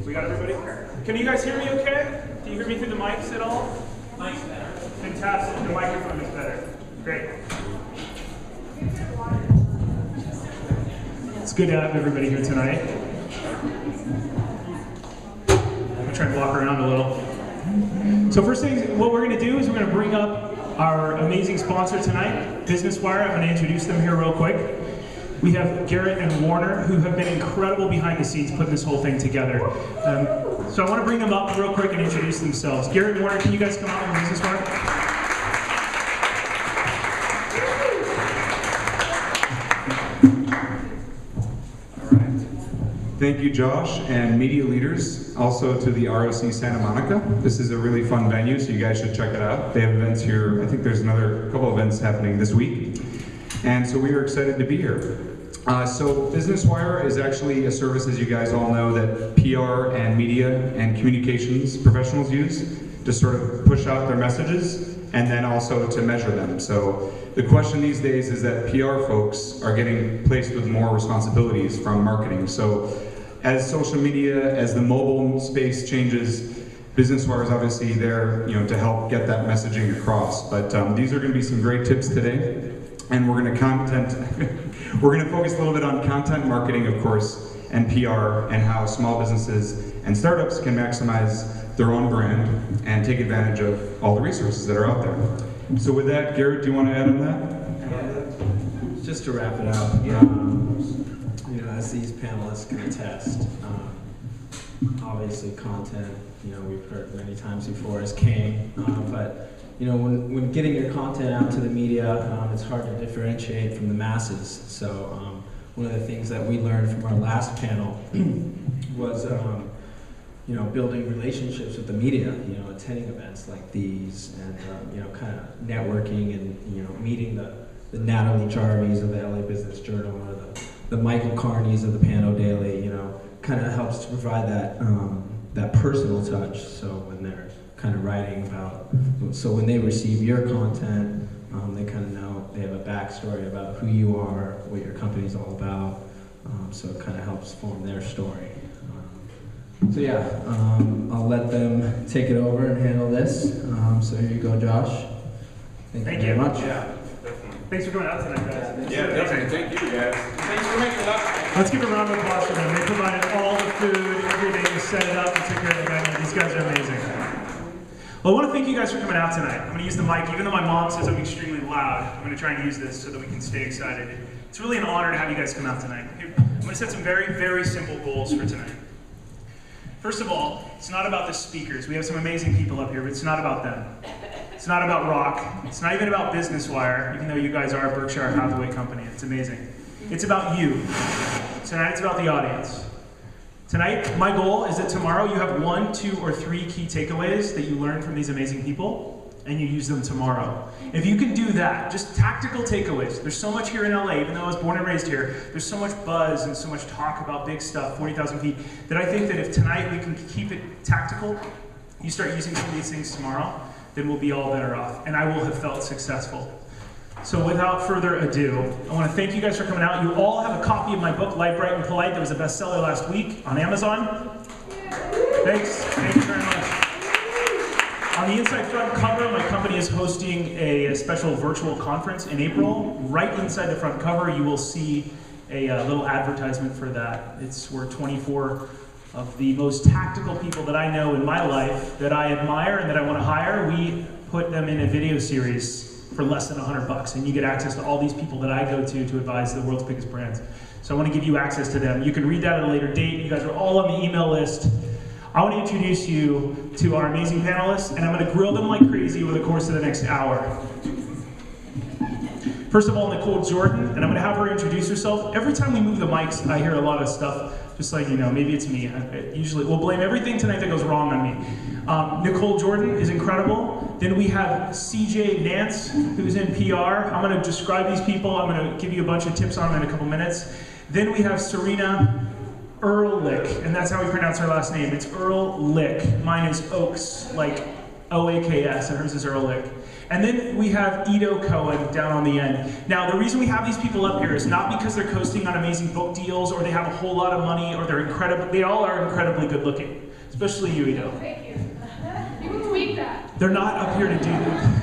We got everybody? Can you guys hear me okay? Can you hear me through the mics at all? Mic's better. Fantastic. The microphone is better. Great. It's good to have everybody here tonight. I'm going to try and walk around a little. So first thing, what we're going to do is we're going to bring up our amazing sponsor tonight, Business Wire. I'm going to introduce them here real quick. We have Garrett and Warner, who have been incredible behind the scenes putting this whole thing together. So I want to bring them up real quick and introduce themselves. Garrett and Warner, can you guys come out on Business Wire? All right. Thank you, Josh, and MediaLeaders, also to the ROC Santa Monica. This is a really fun venue, so you guys should check it out. They have events here. I think there's another couple of events happening this week. And so we are excited to be here. So Business Wire is actually a service, as you guys all know, that PR and media and communications professionals use to sort of push out their messages and then also to measure them. So the question these days is that PR folks are getting placed with more responsibilities from marketing. So as social media, as the mobile space changes, Business Wire is obviously there, to help get that messaging across. But these are going to be some great tips today. And we're going to focus a little bit on content marketing, of course, and PR, and how small businesses and startups can maximize their own brand and take advantage of all the resources that are out there. So with that, Garrett, do you want to add on that? Yeah. Just to wrap it up, as these panelists can attest, obviously content, we've heard many times before, is king, but when getting your content out to the media, it's hard to differentiate from the masses. So one of the things that we learned from our last panel was, building relationships with the media, attending events like these and, kind of networking and, meeting the Natalie Jarvis of the LA Business Journal or the Michael Carneys of the Pano Daily, kind of helps to provide that personal touch. So when they're kind of writing about, so when they receive your content, they kind of know, they have a backstory about who you are, what your company's all about, so it kind of helps form their story. I'll let them take it over and handle this. So here you go, Josh. Thank you very much. Yeah, definitely. Thanks for coming out tonight, guys. Yeah, definitely. Thank you, guys. Thanks for making it up. Let's give a round of applause for them. They provided all the food, everything, set it up, and took care of the venue. These guys are amazing. Well, I want to thank you guys for coming out tonight. I'm going to use the mic, even though my mom says I'm extremely loud. I'm going to try and use this so that we can stay excited. It's really an honor to have you guys come out tonight. I'm going to set some very, very simple goals for tonight. First of all, it's not about the speakers. We have some amazing people up here, but it's not about them. It's not about ROC. It's not even about Business Wire, even though you guys are a Berkshire Hathaway company. It's amazing. It's about you. Tonight, it's about the audience. Tonight, my goal is that tomorrow you have 1, 2, or 3 key takeaways that you learn from these amazing people, and you use them tomorrow. If you can do that, just tactical takeaways. There's so much here in LA, even though I was born and raised here, there's so much buzz and so much talk about big stuff, 40,000 feet, that I think that if tonight we can keep it tactical, you start using some of these things tomorrow, then we'll be all better off, and I will have felt successful. So without further ado, I want to thank you guys for coming out. You all have a copy of my book, Light, Bright, and Polite, that was a bestseller last week on Amazon. Thanks. Thank you very much. On the inside front cover, my company is hosting a special virtual conference in April. Right inside the front cover, you will see a little advertisement for that. It's where 24 of the most tactical people that I know in my life, that I admire and that I want to hire, we put them in a video series for less than $100, and you get access to all these people that I go to advise the world's biggest brands. So I want to give you access to them. You can read that at a later date. You guys are all on the email list. I want to introduce you to our amazing panelists, and I'm going to grill them like crazy over the course of the next hour. First of all, Nicole Jordan, and I'm going to have her introduce herself. Every time we move the mics, I hear a lot of stuff, just like, maybe it's me. Usually, we'll blame everything tonight that goes wrong on me. Nicole Jordan is incredible. Then we have CJ Nance, who's in PR. I'm going to describe these people. I'm going to give you a bunch of tips on them in a couple minutes. Then we have Serena Ehrlich, and that's how we pronounce her last name. It's Ehrlich. Mine is Ochs, like O-A-K-S, and hers is Ehrlich. And then we have Edo Cohen down on the end. Now, the reason we have these people up here is not because they're coasting on amazing book deals or they have a whole lot of money or they all are incredibly good looking, especially you, Edo. Thank you. You can tweet that. They're not up here to do that.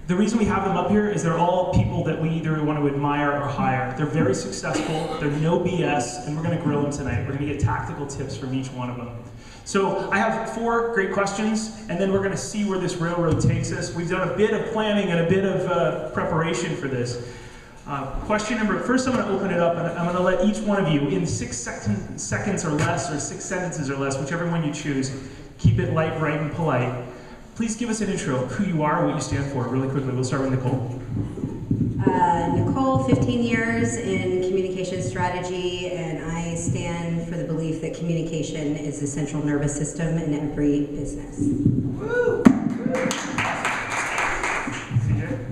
The reason we have them up here is they're all people that we either want to admire or hire. They're very successful, they're no BS, and we're going to grill them tonight. We're going to get tactical tips from each one of them. So I have 4 great questions, and then we're going to see where this railroad takes us. We've done a bit of planning and a bit of preparation for this. First I'm going to open it up, and I'm going to let each one of you, in 6 seconds or less, or 6 sentences or less, whichever one you choose, keep it light, bright, and polite. Please give us an intro of who you are, what you stand for, really quickly. We'll start with Nicole. Nicole, 15 years in communication strategy, and I stand for the belief that communication is the central nervous system in every business. Woo!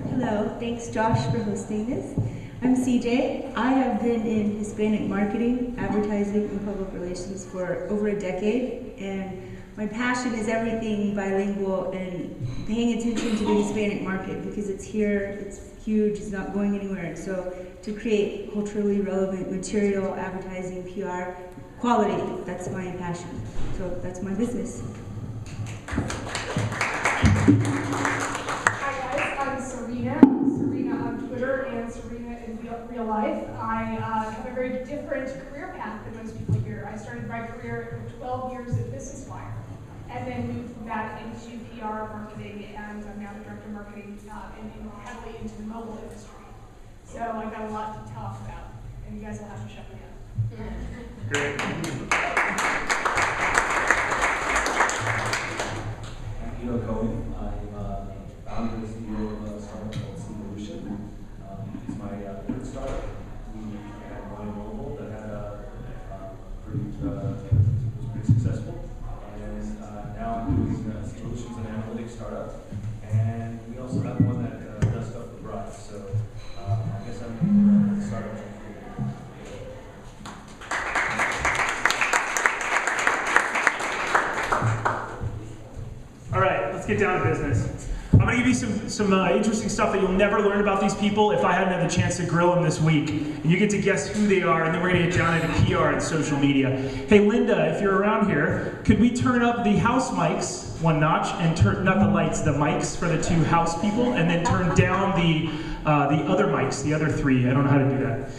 Hello, thanks Josh for hosting this. I'm CJ. I have been in Hispanic marketing, advertising, and public relations for over a decade, and my passion is everything bilingual and paying attention to the Hispanic market because it's here, it's huge, it's not going anywhere. And so to create culturally relevant material, advertising, PR, quality, that's my passion. So that's my business. Hi guys, I'm Serena. Serena on Twitter and Serena in real life. I have a very different career path than most people here. I started my career with 12 years at Business Wire, and then moved from that into PR marketing, and I'm now the director of marketing and heavily into the mobile industry. So I've got a lot to talk about, and you guys will have to shut me up. Great. I'm Edo Cohen. I'm founder and CEO of a startup called SeeVolution. It's my third startup. We had one mobile that had was pretty successful. And now I'm doing SeeVolution's an analytics startup. And we also have one that does stuff for brides. So I guess I'm the startup. All right, let's get down to business. I'm going to give you some interesting stuff that you'll never learn about these people if I hadn't had the chance to grill them this week. And you get to guess who they are, and then we're going to get down into PR and social media. Hey, Linda, if you're around here, could we turn up the house mics one notch and turn, not the lights, the mics for the 2 house people, and then turn down the other mics, the other 3. I don't know how to do that.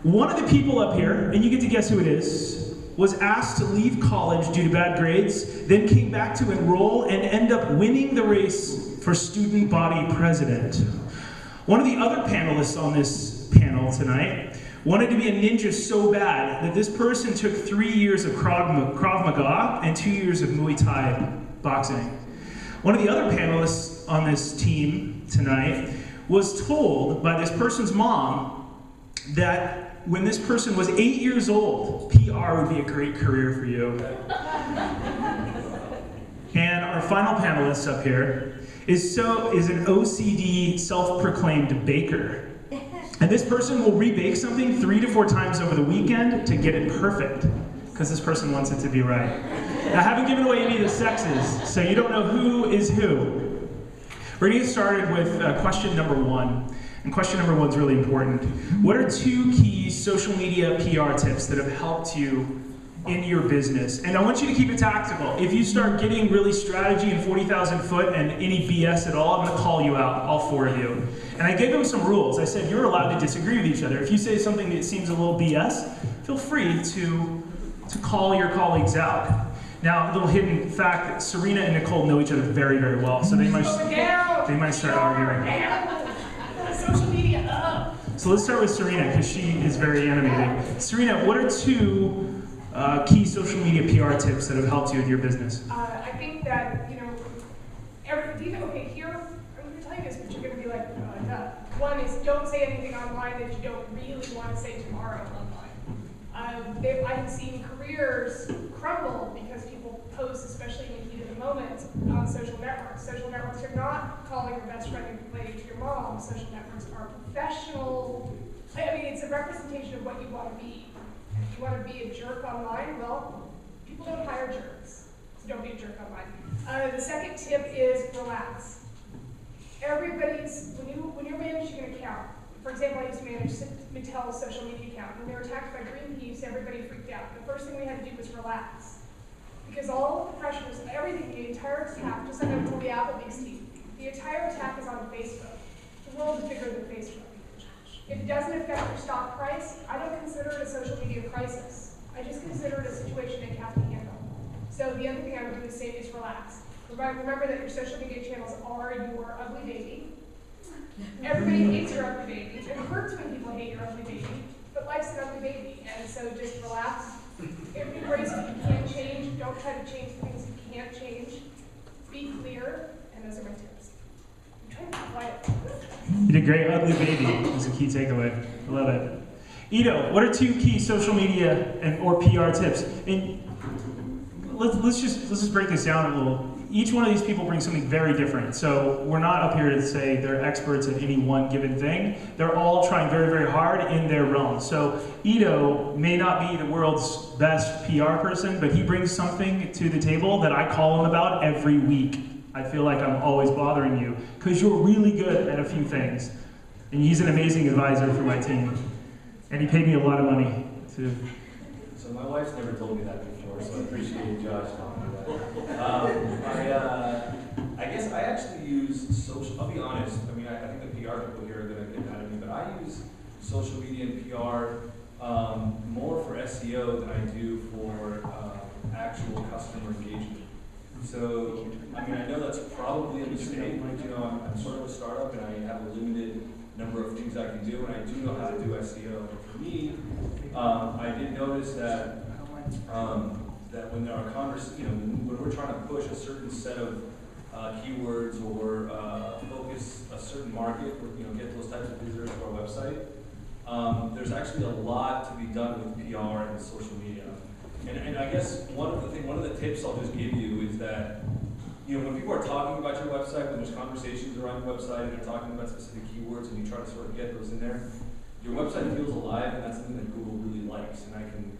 One of the people up here, and you get to guess who it is, was asked to leave college due to bad grades, then came back to enroll and end up winning the race for student body president. One of the other panelists on this panel tonight wanted to be a ninja so bad that this person took 3 years of Krav Maga and 2 years of Muay Thai boxing. One of the other panelists on this team tonight was told by this person's mom that when this person was 8 years old, PR would be a great career for you. And our final panelist up here is an OCD self-proclaimed baker. And this person will rebake something 3 to 4 times over the weekend to get it perfect, because this person wants it to be right. Now, I haven't given away any of the sexes, so you don't know who is who. We're gonna get started with question number 1. And question number 1 is really important. What are 2 key social media PR tips that have helped you in your business? And I want you to keep it tactical. If you start getting really strategy and 40,000 foot and any BS at all, I'm gonna call you out, all 4 of you. And I gave them some rules. I said, you're allowed to disagree with each other. If you say something that seems a little BS, feel free to call your colleagues out. Now, a little hidden fact that Serena and Nicole know each other very, very well, so they might start arguing. Social media, So let's start with Serena, because she is very animated. Serena, what are 2 key social media PR tips that have helped you in your business? I think that, here, I'm going to tell you this, but you're going to be like, duh. One is don't say anything online that you don't really want to say tomorrow online. I have seen careers crumble because people post, especially in the heat of the moment, on social networks. Social networks are not calling your best friend and complaining to your mom. Social networks are professional. It's a representation of what you want to be. If you want to be a jerk online, well, people don't hire jerks. So don't be a jerk online. The second tip is relax. When you're managing an account, for example, I used to manage Mattel's social media account. When they were attacked by Greenpeace, everybody freaked out. The first thing we had to do was relax. Because all the pressures, everything, the entire attack, just like I told the Applebee's team, the entire attack is on Facebook. The world is bigger than Facebook. If it doesn't affect your stock price, I don't consider it a social media crisis. I just consider it a situation that you have to handle. So the other thing I would do is say is relax. Remember that your social media channels are your ugly baby. Everybody hates your ugly baby. It hurts when people hate your ugly baby, but life's an ugly baby, and so just relax. Embrace what you can change. Don't try to change things you can't change. Be clear, and those are my tips. I'm trying to be quiet. You did great. Ugly baby is a key takeaway. I love it. Edo, what are 2 key social media or PR tips? And let's just break this down a little. Each one of these people brings something very different. So we're not up here to say they're experts at any one given thing. They're all trying very, very hard in their realm. So Edo may not be the world's best PR person, but he brings something to the table that I call him about every week. I feel like I'm always bothering you because you're really good at a few things. And he's an amazing advisor for my team. And he paid me a lot of money to... So my wife's never told me that before, so I appreciate Josh telling me that. I guess I actually use social, I'll be honest, I mean, I think the PR people here are going to get mad at me, but I use social media and PR more for SEO than I do for actual customer engagement. So, I mean, I know that's probably a mistake, but you know, I'm sort of a startup and I have a limited number of things I can do, and I do know how to do SEO. And for me, I did notice that that when there are when we're trying to push a certain set of keywords or focus a certain market, or get those types of visitors to our website, there's actually a lot to be done with PR and social media. And I guess one of the tips I'll just give you is that when people are talking about your website, when there's conversations around your website and they're talking about specific keywords and you try to sort of get those in there, your website feels alive, and that's something that Google really likes. And I can,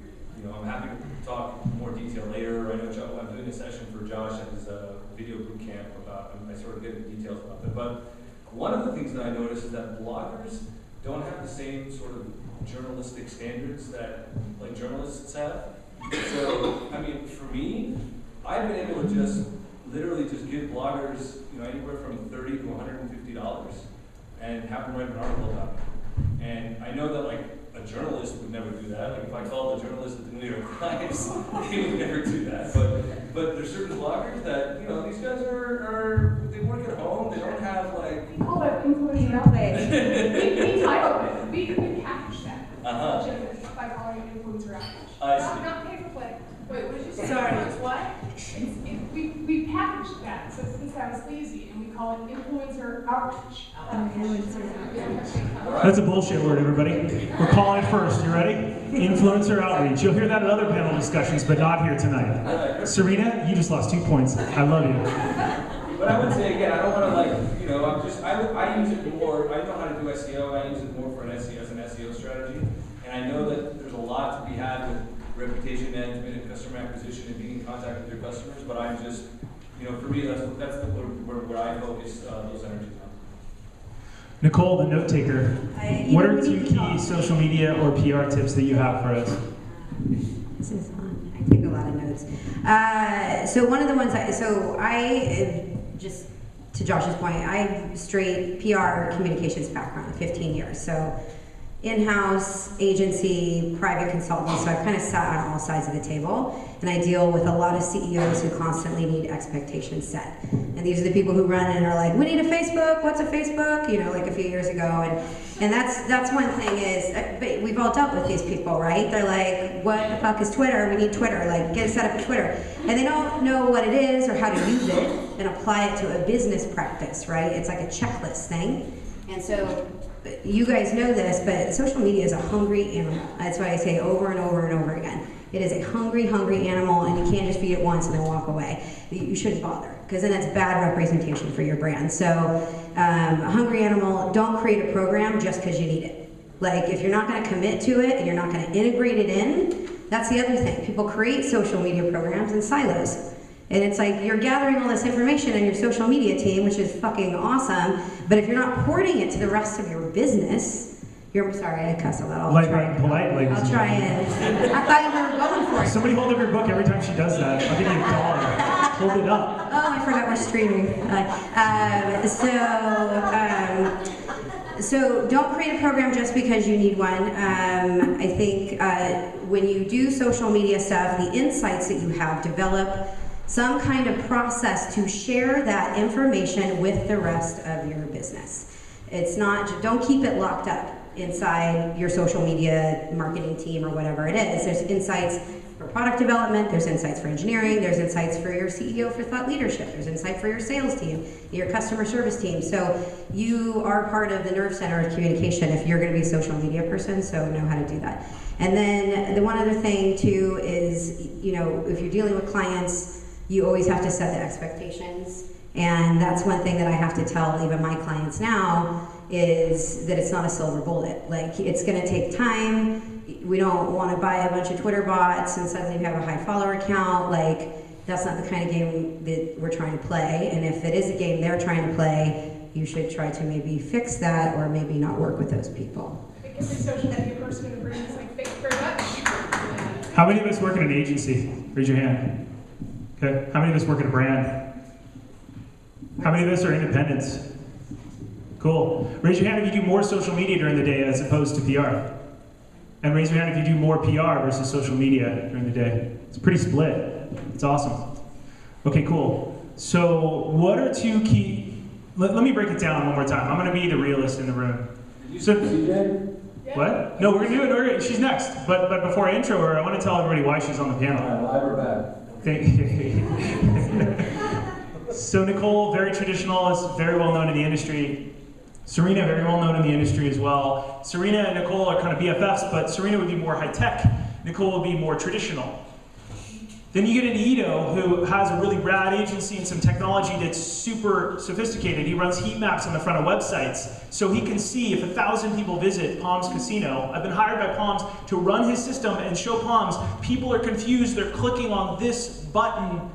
I'm happy to talk more detail later. I know I'm doing a session for Josh at his video boot camp about, I sort of get into details about that. But one of the things that I noticed is that bloggers don't have the same sort of journalistic standards that like journalists have. So, I mean, for me, I've been able to just literally just give bloggers, anywhere from $30 to $150 and have them write an article about it. And I know that like a journalist would never do that. Like if I called a journalist at the New York Times, they would never do that. But there's certain bloggers that, these guys they work at home, they don't have like... We call that influencer outreach. We titled it. We packaged that. By calling it influencer outreach. Not pay for play. Wait, what did you say? Sorry. What? We packaged that so it doesn't sound sleazy, and we call it influencer outreach. That's a bullshit word, everybody. We're calling it first. You ready? Influencer outreach. You'll hear that at other panel discussions, but not here tonight. Serena, you just lost 2 points. I love you. But I would say again, I don't want to I use it more. I know how to do SEO. I use it more for as an SEO strategy, and I know that there's a lot to be had with reputation management and customer acquisition and being in contact with your customers. But I'm just, for me, that's where I focus those energies on. Nicole, the note taker, what are 2 key social media or PR tips that you have for us? This is fun. I take a lot of notes. So one of the ones, just to Josh's point, I have straight PR communications background, 15 years. So in-house, agency, private consultant, so I've kind of sat on all sides of the table, and I deal with a lot of CEOs who constantly need expectations set. And these are the people who run and are like, we need a Facebook, what's a Facebook? Like a few years ago, and that's one thing is, but we've all dealt with these people, right? They're like, what the fuck is Twitter? We need Twitter, like get it set up for Twitter. And they don't know what it is or how to use it and apply it to a business practice, right? It's like a checklist thing. And so, you guys know this, but social media is a hungry animal. That's why I say over and over and over again. It is a hungry, hungry animal, and you can't just feed it once and then walk away. You shouldn't bother, because then that's bad representation for your brand. So, a hungry animal, don't create a program just because you need it. Like, if you're not going to commit to it and you're not going to integrate it in, that's the other thing. People create social media programs in silos. And it's like, you're gathering all this information on your social media team, which is fucking awesome, but if you're not porting it to the rest of your business, sorry, I cuss a lot. I'll Light, try. right, and polite, ladies I'll and try and, I thought you were going for it. Somebody hold up your book every time she does that. I'll give you $1. Hold it up. Oh, I forgot we're streaming. So don't create a program just because you need one. I think when you do social media stuff, the insights that you have, develop some kind of process to share that information with the rest of your business. It's not, don't keep it locked up inside your social media marketing team or whatever it is. There's insights for product development, there's insights for engineering, there's insights for your CEO for thought leadership, there's insight for your sales team, your customer service team. So you are part of the nerve center of communication if you're gonna be a social media person, so know how to do that. And then the one other thing too is, you know, if you're dealing with clients, you always have to set the expectations. And that's one thing that I have to tell even my clients now is that it's not a silver bullet. Like, it's gonna take time. We don't wanna buy a bunch of Twitter bots and suddenly you have a high follower count. Like, that's not the kind of game that we're trying to play. And if it is a game they're trying to play, you should try to maybe fix that or maybe not work with those people. I think every social media person in the room is like, thank you very much. How many of us work in an agency? Raise your hand. Okay. How many of us work at a brand? How many of us are independents? Cool. Raise your hand if you do more social media during the day as opposed to PR. And raise your hand if you do more PR versus social media during the day. It's pretty split. It's awesome. Okay, cool. So what are two key... Let me break it down one more time. I'm going to be the realist in the room. So, what? No, we're going to do it. She's next. But before I intro her, I want to tell everybody why she's on the panel. Live or bad? So Nicole, very traditional, is very well known in the industry. Serena, very well known in the industry as well. Serena and Nicole are kind of BFFs, but Serena would be more high tech. Nicole would be more traditional. Then you get into Edo, who has a really rad agency and some technology that's super sophisticated. He runs heat maps on the front of websites, so he can see if 1,000 people visit Palms Casino. I've been hired by Palms to run his system and show Palms. People are confused, they're clicking on this button,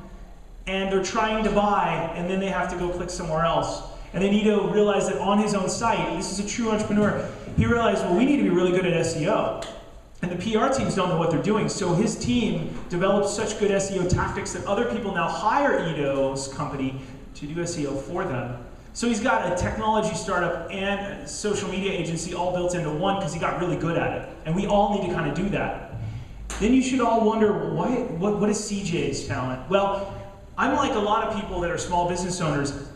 and they're trying to buy, and then they have to go click somewhere else. And then Edo realized that on his own site, this is a true entrepreneur, he realized, well, we need to be really good at SEO. And the PR teams don't know what they're doing, so his team developed such good SEO tactics that other people now hire Edo's company to do SEO for them. So he's got a technology startup and a social media agency all built into one because he got really good at it. And we all need to kind of do that. Then you should all wonder, what is CJ's talent? Well, I'm like a lot of people that are small business owners.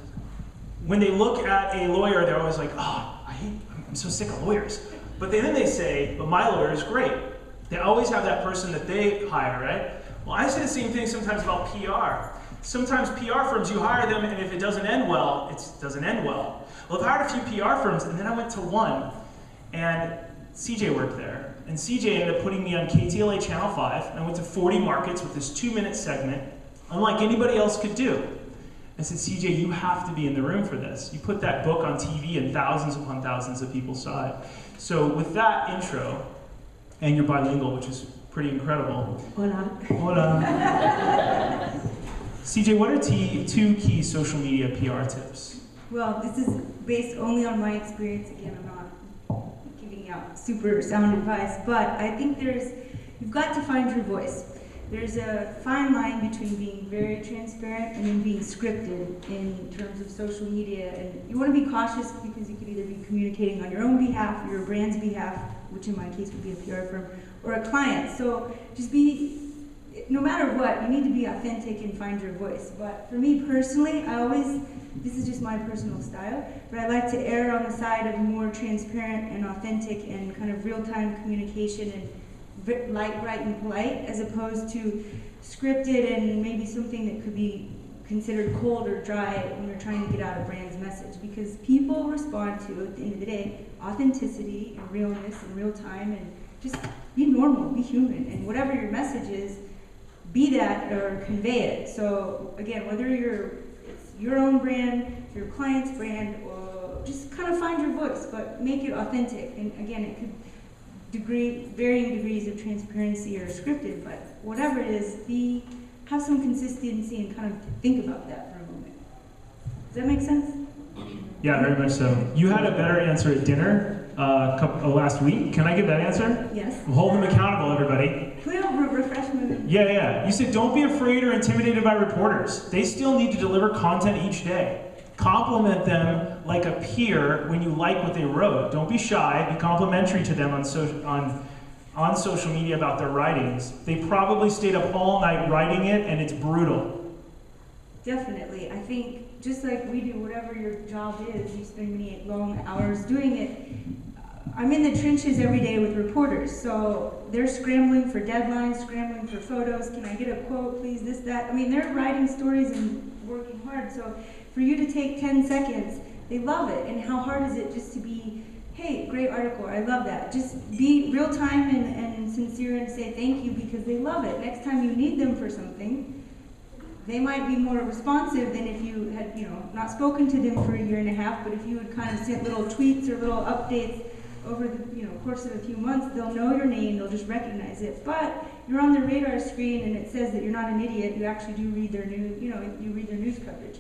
When they look at a lawyer, they're always like, oh, I'm so sick of lawyers. But then they say, but my lawyer is great. They always have that person that they hire, right? Well, I say the same thing sometimes about PR. Sometimes PR firms, you hire them, and if it doesn't end well, it doesn't end well. Well, I've hired a few PR firms, and then I went to one, and CJ worked there. And CJ ended up putting me on KTLA Channel 5, and I went to 40 markets with this 2-minute segment, unlike anybody else could do. I said, CJ, you have to be in the room for this. You put that book on TV and thousands upon thousands of people saw it. So with that intro, and you're bilingual, which is pretty incredible. Hola. Hola. CJ, what are two key social media PR tips? Well, this is based only on my experience. Again, I'm not giving out super sound advice, but I think you've got to find your voice. There's a fine line between being very transparent and then being scripted in terms of social media. And you want to be cautious because you could either be communicating on your own behalf, or your brand's behalf, which in my case would be a PR firm, or a client. So just no matter what, you need to be authentic and find your voice. But for me personally, this is just my personal style, but I like to err on the side of more transparent and authentic and kind of real-time communication and light, bright, and polite, as opposed to scripted and maybe something that could be considered cold or dry when you're trying to get out a brand's message. Because people respond to, at the end of the day, authenticity and realness and real time, and just be normal, be human, and whatever your message is, be that or convey it. So again, whether it's your own brand, your client's brand, or just kind of find your voice, but make it authentic. And again, it could varying degrees of transparency or scripted, but whatever it is, be have some consistency and kind of think about that for a moment. Does that make sense? Yeah, very much so. You had a better answer at dinner last week. Can I give that answer? Yes. Hold them accountable, everybody. Can we refresh me? Yeah. You said don't be afraid or intimidated by reporters. They still need to deliver content each day. Compliment them like a peer when you like what they wrote. Don't be shy. Be complimentary to them on social media about their writings. They probably stayed up all night writing it, and it's brutal. Definitely. I think just like we do, whatever your job is, you spend many long hours doing it. I'm in the trenches every day with reporters, so they're scrambling for deadlines, scrambling for photos. Can I get a quote, please, this, that? I mean, they're writing stories and working hard, so for you to take 10 seconds, they love it. And how hard is it just to be, hey, great article, I love that. Just be real time and sincere and say thank you because they love it. Next time you need them for something, they might be more responsive than if you had, not spoken to them for a year and a half, but if you had kind of sent little tweets or little updates over the course of a few months, they'll know your name, they'll just recognize it. But you're on their radar screen and it says that you're not an idiot, you actually do read their news, you read their news coverage.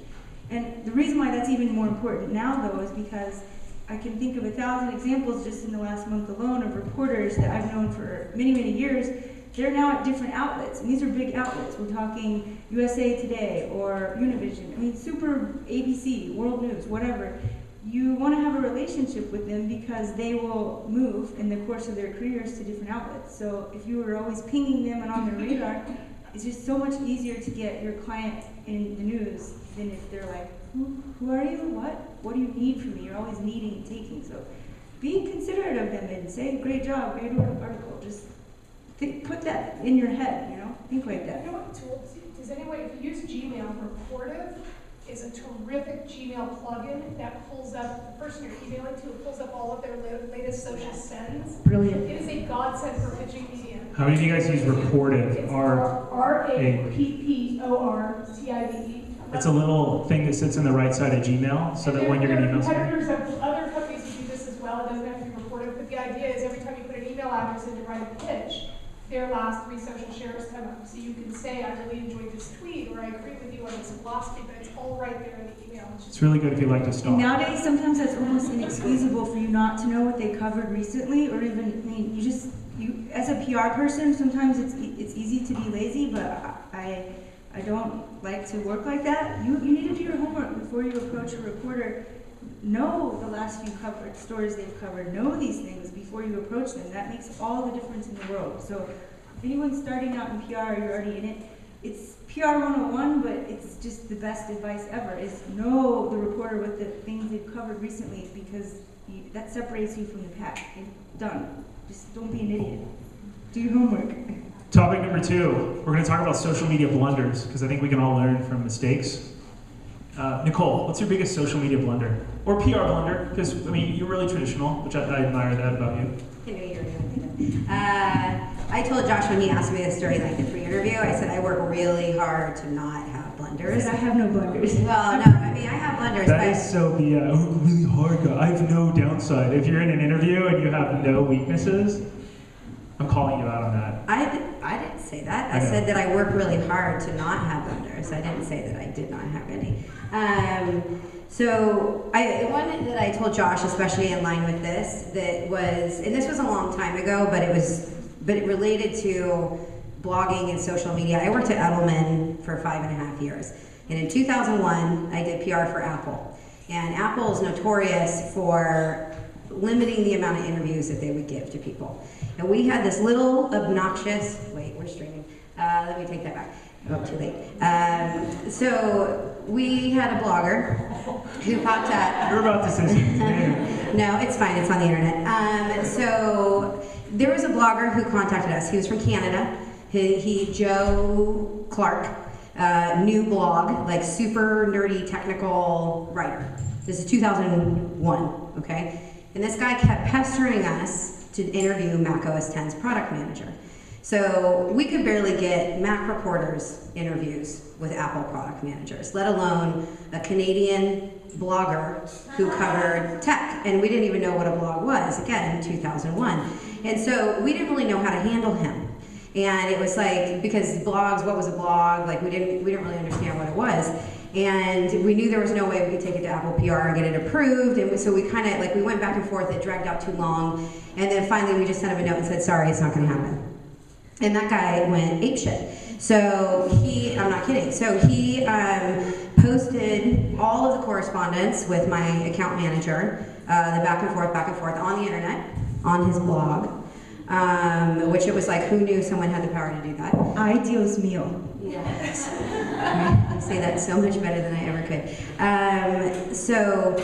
And the reason why that's even more important now, though, is because I can think of 1,000 examples just in the last month alone of reporters that I've known for many, many years. They're now at different outlets, and these are big outlets. We're talking USA Today or Univision. I mean, super ABC, World News, whatever. You want to have a relationship with them because they will move in the course of their careers to different outlets. So if you were always pinging them and on their radar, it's just so much easier to get your client in the news than if they're like, who are you? What do you need from me? You're always needing and taking. So be considerate of them and say, great job, great article. Just put that in your head, think like that. You know what tool, does anyone, if you use Gmail, Reportive is a terrific Gmail plugin that pulls up, the person you're emailing to, it pulls up all of their latest social sends. Brilliant. It is a godsend for pitching media. How many of you guys use Reportive? It's RAPPORTIVE. It's a little thing that sits on the right side of Gmail, so that when you're going to email someone. Competitors of other companies who do this as well. It doesn't have to be Reportive, but the idea is every time you put an email address in to write a pitch, their last 3 social shares come up. So you can say, I really enjoyed this tweet, or I agree with you on this philosophy, but it's all right there in the email. It's really good if you like to stalk. And nowadays, sometimes that's almost inexcusable for you not to know what they covered recently, or even, you as a PR person, sometimes it's easy to be lazy, but I don't like to work like that. You need to do your homework before you approach a reporter. Know the last few stories they've covered. Know these things before you approach them. That makes all the difference in the world. So if anyone's starting out in PR, you're already in it. It's PR 101, but it's just the best advice ever, is know the reporter with the things they've covered recently, because that separates you from the pack. And done. Just don't be an idiot. Do your homework. Topic number 2, we're going to talk about social media blunders, because I think we can all learn from mistakes. Nicole, what's your biggest social media blunder? Or PR blunder? Because, you're really traditional, which I admire that about you. I knew you were going to think that. I told Josh when he asked me this during the pre-interview, I said I work really hard to not have blunders. I have no blunders. Well, no, I have blunders. That is so BS. I work really hard. I have no downside. If you're in an interview and you have no weaknesses, I'm calling you out on that. I didn't say that. I said that I work really hard to not have blunders. I didn't say that I did not have any. One that I told Josh, especially in line with this, that was, and this was a long time ago, but it related to blogging and social media. I worked at Edelman for 5.5 years. And in 2001, I did PR for Apple. And Apple is notorious for limiting the amount of interviews that they would give to people. And we had this little obnoxious, wait, we're streaming. Let me take that back. Oh, too late. So we had a blogger who popped up. You're about to say something. No, it's fine. It's on the internet. So there was a blogger who contacted us. He was from Canada. Joe Clark, new blog, like super nerdy technical writer. This is 2001, okay? And this guy kept pestering us to interview Mac OS X's product manager. So we could barely get Mac reporters interviews with Apple product managers, let alone a Canadian blogger who covered tech. And we didn't even know what a blog was, again, in 2001. And so we didn't really know how to handle him. And it was like, because blogs, what was a blog? Like we didn't really understand what it was. And we knew there was no way we could take it to Apple PR and get it approved. And so we kind of, like, we went back and forth, it dragged out too long. And then finally we just sent him a note and said, sorry, it's not gonna happen. And that guy went apeshit. So I'm not kidding. So he posted all of the correspondence with my account manager, the back and forth on the internet, on his blog. Which it was like, who knew someone had the power to do that? Ay, Dios mío. Yes. I say that so much better than I ever could. So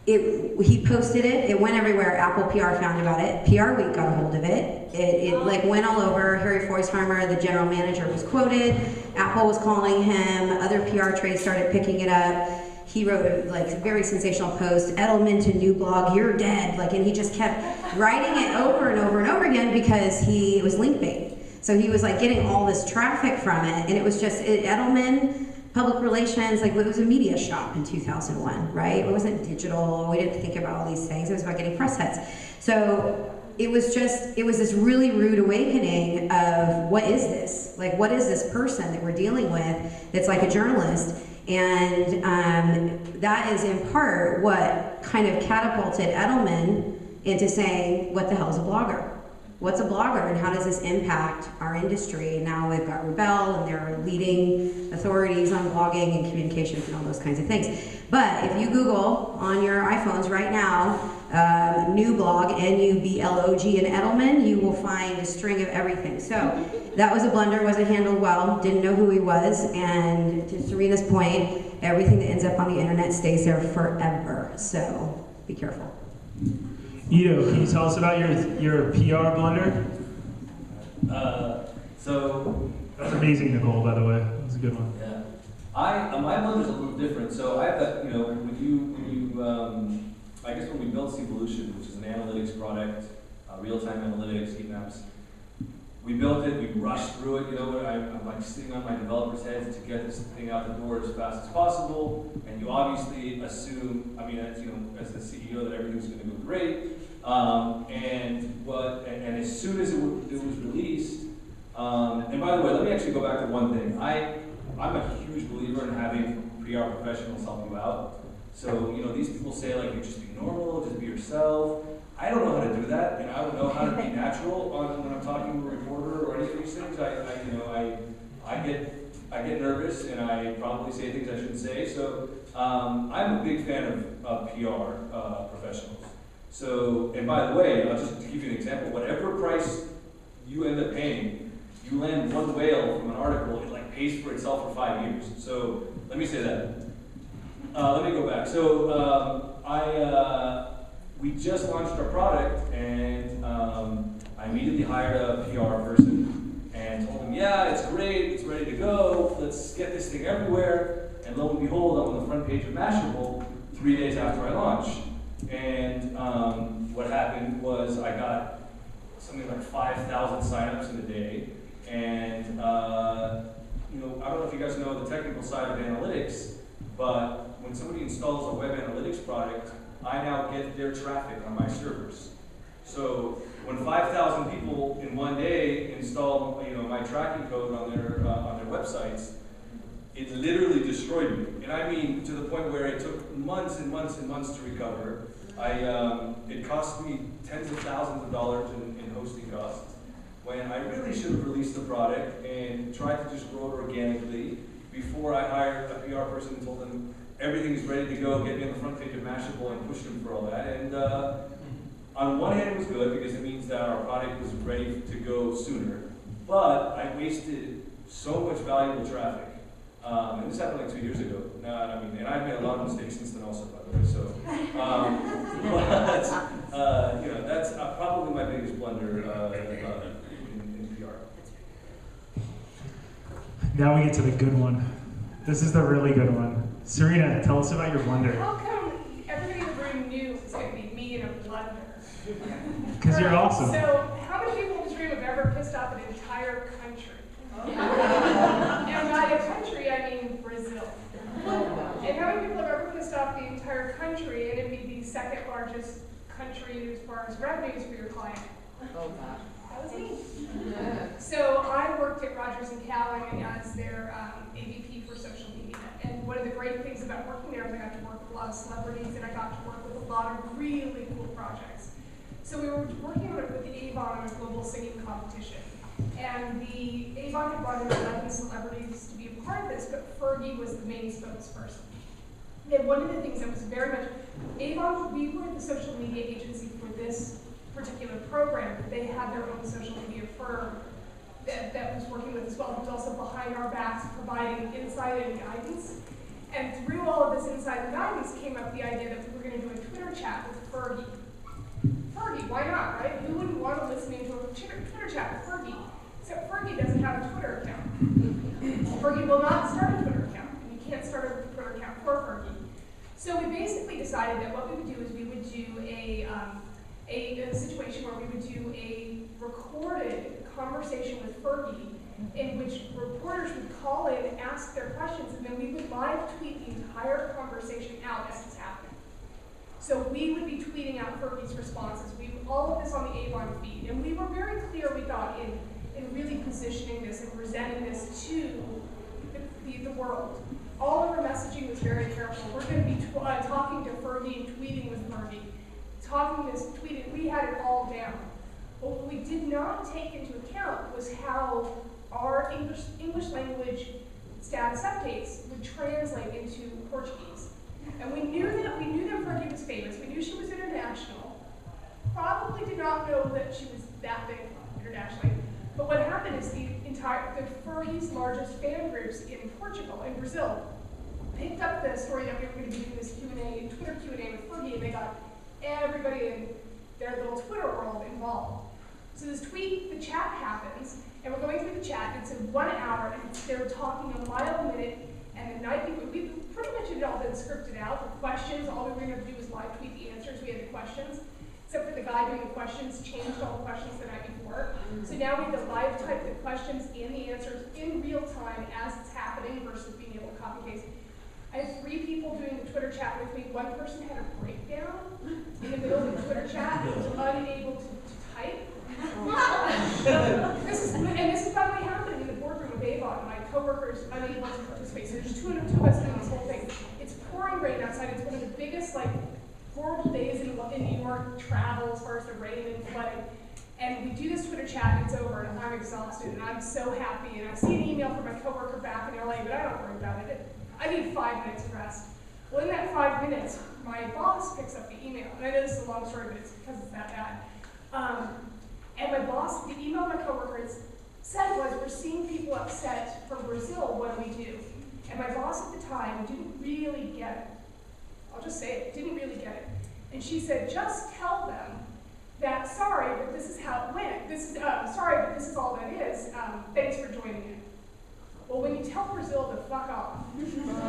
he posted it. It went everywhere. Apple PR found about it. PR Week got a hold of it. It like went all over. Harry Forsheimer, the general manager, was quoted. Apple was calling him. Other PR trades started picking it up. He wrote a very sensational post, Edelman to new blog, you're dead. And he just kept writing it over and over and over again because it was link bait. So he was getting all this traffic from it, and it was just, Edelman, public relations, it was a media shop in 2001, right? It wasn't digital, we didn't think about all these things, it was about getting press hits. So it was this really rude awakening of, what is this? What is this person that we're dealing with that's like a journalist? And that is in part what kind of catapulted Edelman into saying, what the hell is a blogger? What's a blogger and how does this impact our industry? And now we've got Rebel and they're leading authorities on blogging and communications and all those kinds of things. But if you Google on your iPhones right now, new blog, N-U-B-L-O-G, and Edelman, you will find a string of everything. So that was a blunder, wasn't handled well, didn't know who he was, and to Serena's point, everything that ends up on the internet stays there forever. So be careful. Edo, can you tell us about your PR blunder? So That's amazing, Nicole, by the way. That was a good one. yeah, my blunder's a little different. So I have that, I guess when we built SeeVolution, which is an analytics product, real-time analytics, heat maps, we built it, we rushed through it, I'm sitting on my developers' heads to get this thing out the door as fast as possible, and you obviously assume, as the CEO, that everything's going to go great, and as soon as it was released, and by the way, let me actually go back to one thing. I'm a huge believer in having PR professionals help you out. So, these people say, you just be normal, just be yourself. I don't know how to do that, and I don't know how to be natural when I'm talking to a reporter or any of these things. I get nervous, and I probably say things I shouldn't say. So I'm a big fan of PR professionals. So, and by the way, I'll just give you an example. Whatever price you end up paying, you land one whale from an article, it pays for itself for 5 years. So let me say that. Let me go back. So we just launched our product, and I immediately hired a PR person and told him, yeah, it's great, it's ready to go, let's get this thing everywhere. And lo and behold, I'm on the front page of Mashable 3 days after I launched. And what happened was I got something like 5,000 signups in a day. And I don't know if you guys know the technical side of analytics, but when somebody installs a web analytics product, I now get their traffic on my servers. So when 5,000 people in one day install, my tracking code on their websites, it literally destroyed me. And I mean to the point where it took months and months and months to recover. It cost me tens of thousands of dollars in hosting costs, when I really should have released the product and tried to just grow it organically before I hired a PR person and told them everything is ready to go, get me on the front page of Mashable and push them for all that. And on one hand it was good because it means that our product was ready to go sooner, but I wasted so much valuable traffic. And this happened 2 years ago. And I've made a lot of mistakes since then also, by the way, so. That's probably my biggest blunder in PR. Now we get to the good one. This is the really good one. Serena, tell us about your blunder. How come everybody in the room knew it's going to be me in a blunder? Because you're awesome. So, how many people in this room have ever pissed off an entire country? And by a country, I mean Brazil. And how many people have ever pissed off the entire country, and it'd be the second largest country as far as revenues for your client? Oh, gosh. That was me. So I worked at Rogers & Cowan as their AVP for social media. And one of the great things about working there is I got to work with a lot of celebrities and I got to work with a lot of really cool projects. So we were working with the Avon on a global singing competition. And the Avon had brought in 11 celebrities to be a part of this, but Fergie was the main spokesperson. And one of the things that was very much, Avon, we were the social media agency for this particular program, but they had their own social media firm that was working with as well. It was also behind our backs providing insight and guidance. And through all of this insight and guidance came up the idea that we were going to do a Twitter chat with Fergie. Fergie, why not, right? Who wouldn't want to listen to a Twitter chat with Fergie? Except Fergie doesn't have a Twitter account. Fergie will not start a Twitter account, and you can't start a Twitter account for Fergie. So we basically decided that what we would do is we would do a situation where we would do a recorded conversation with Fergie in which reporters would call in and ask their questions, and then we would live tweet the entire conversation out as it's happening. So we would be tweeting out Fergie's responses. All of this on the Avon feed, and we were very clear, we thought, in really positioning this and presenting this to the world. All of our messaging was very careful. We're going to be talking to Fergie and tweeting with Fergie. Tweeting, we had it all down. But what we did not take into account was how our English language status updates would translate into Portuguese. And we knew that Fergie was famous. We knew she was international. Probably did not know that she was that big internationally. But what happened is the Fergie's largest fan groups in Portugal and Brazil picked up the story that we were going to be doing this Twitter Q&A with Fergie, and they got everybody in their little Twitter world involved. So this the chat happens, and we're going through the chat. It's in 1 hour, and they're talking a mile a minute. And the night before, we pretty much had all been scripted out. The questions, all we were going to do was live tweet the answers. We had the questions, except for the guy doing the questions changed all the questions the night before. So now we have to live type the questions and the answers in real time as it's happening versus being able to copy paste. I have 3 people doing the Twitter chat with me. One person had a breakdown in the middle of the Twitter chat and was unable to type. This is probably happening in the boardroom of Avon. My coworkers unable to participate. So there's two of us doing this whole thing. It's pouring rain outside. It's one of the biggest, horrible days in New York travel as far as the rain and flooding. And we do this Twitter chat and it's over and I'm exhausted and I'm so happy. And I see an email from my coworker back in LA, but I don't worry about it. I need 5 minutes of rest. Well, in that 5 minutes, my boss picks up the email. And I know this is a long story, but it's because it's that bad. And my boss, the email my coworker said was, we're seeing people upset from Brazil, what do we do? And my boss at the time didn't really get it. I'll just say it, didn't really get it. And she said, just tell them that, sorry, but this is how it went. Sorry, but this is all that is. Thanks for joining in. Well, when you tell Brazil to fuck off,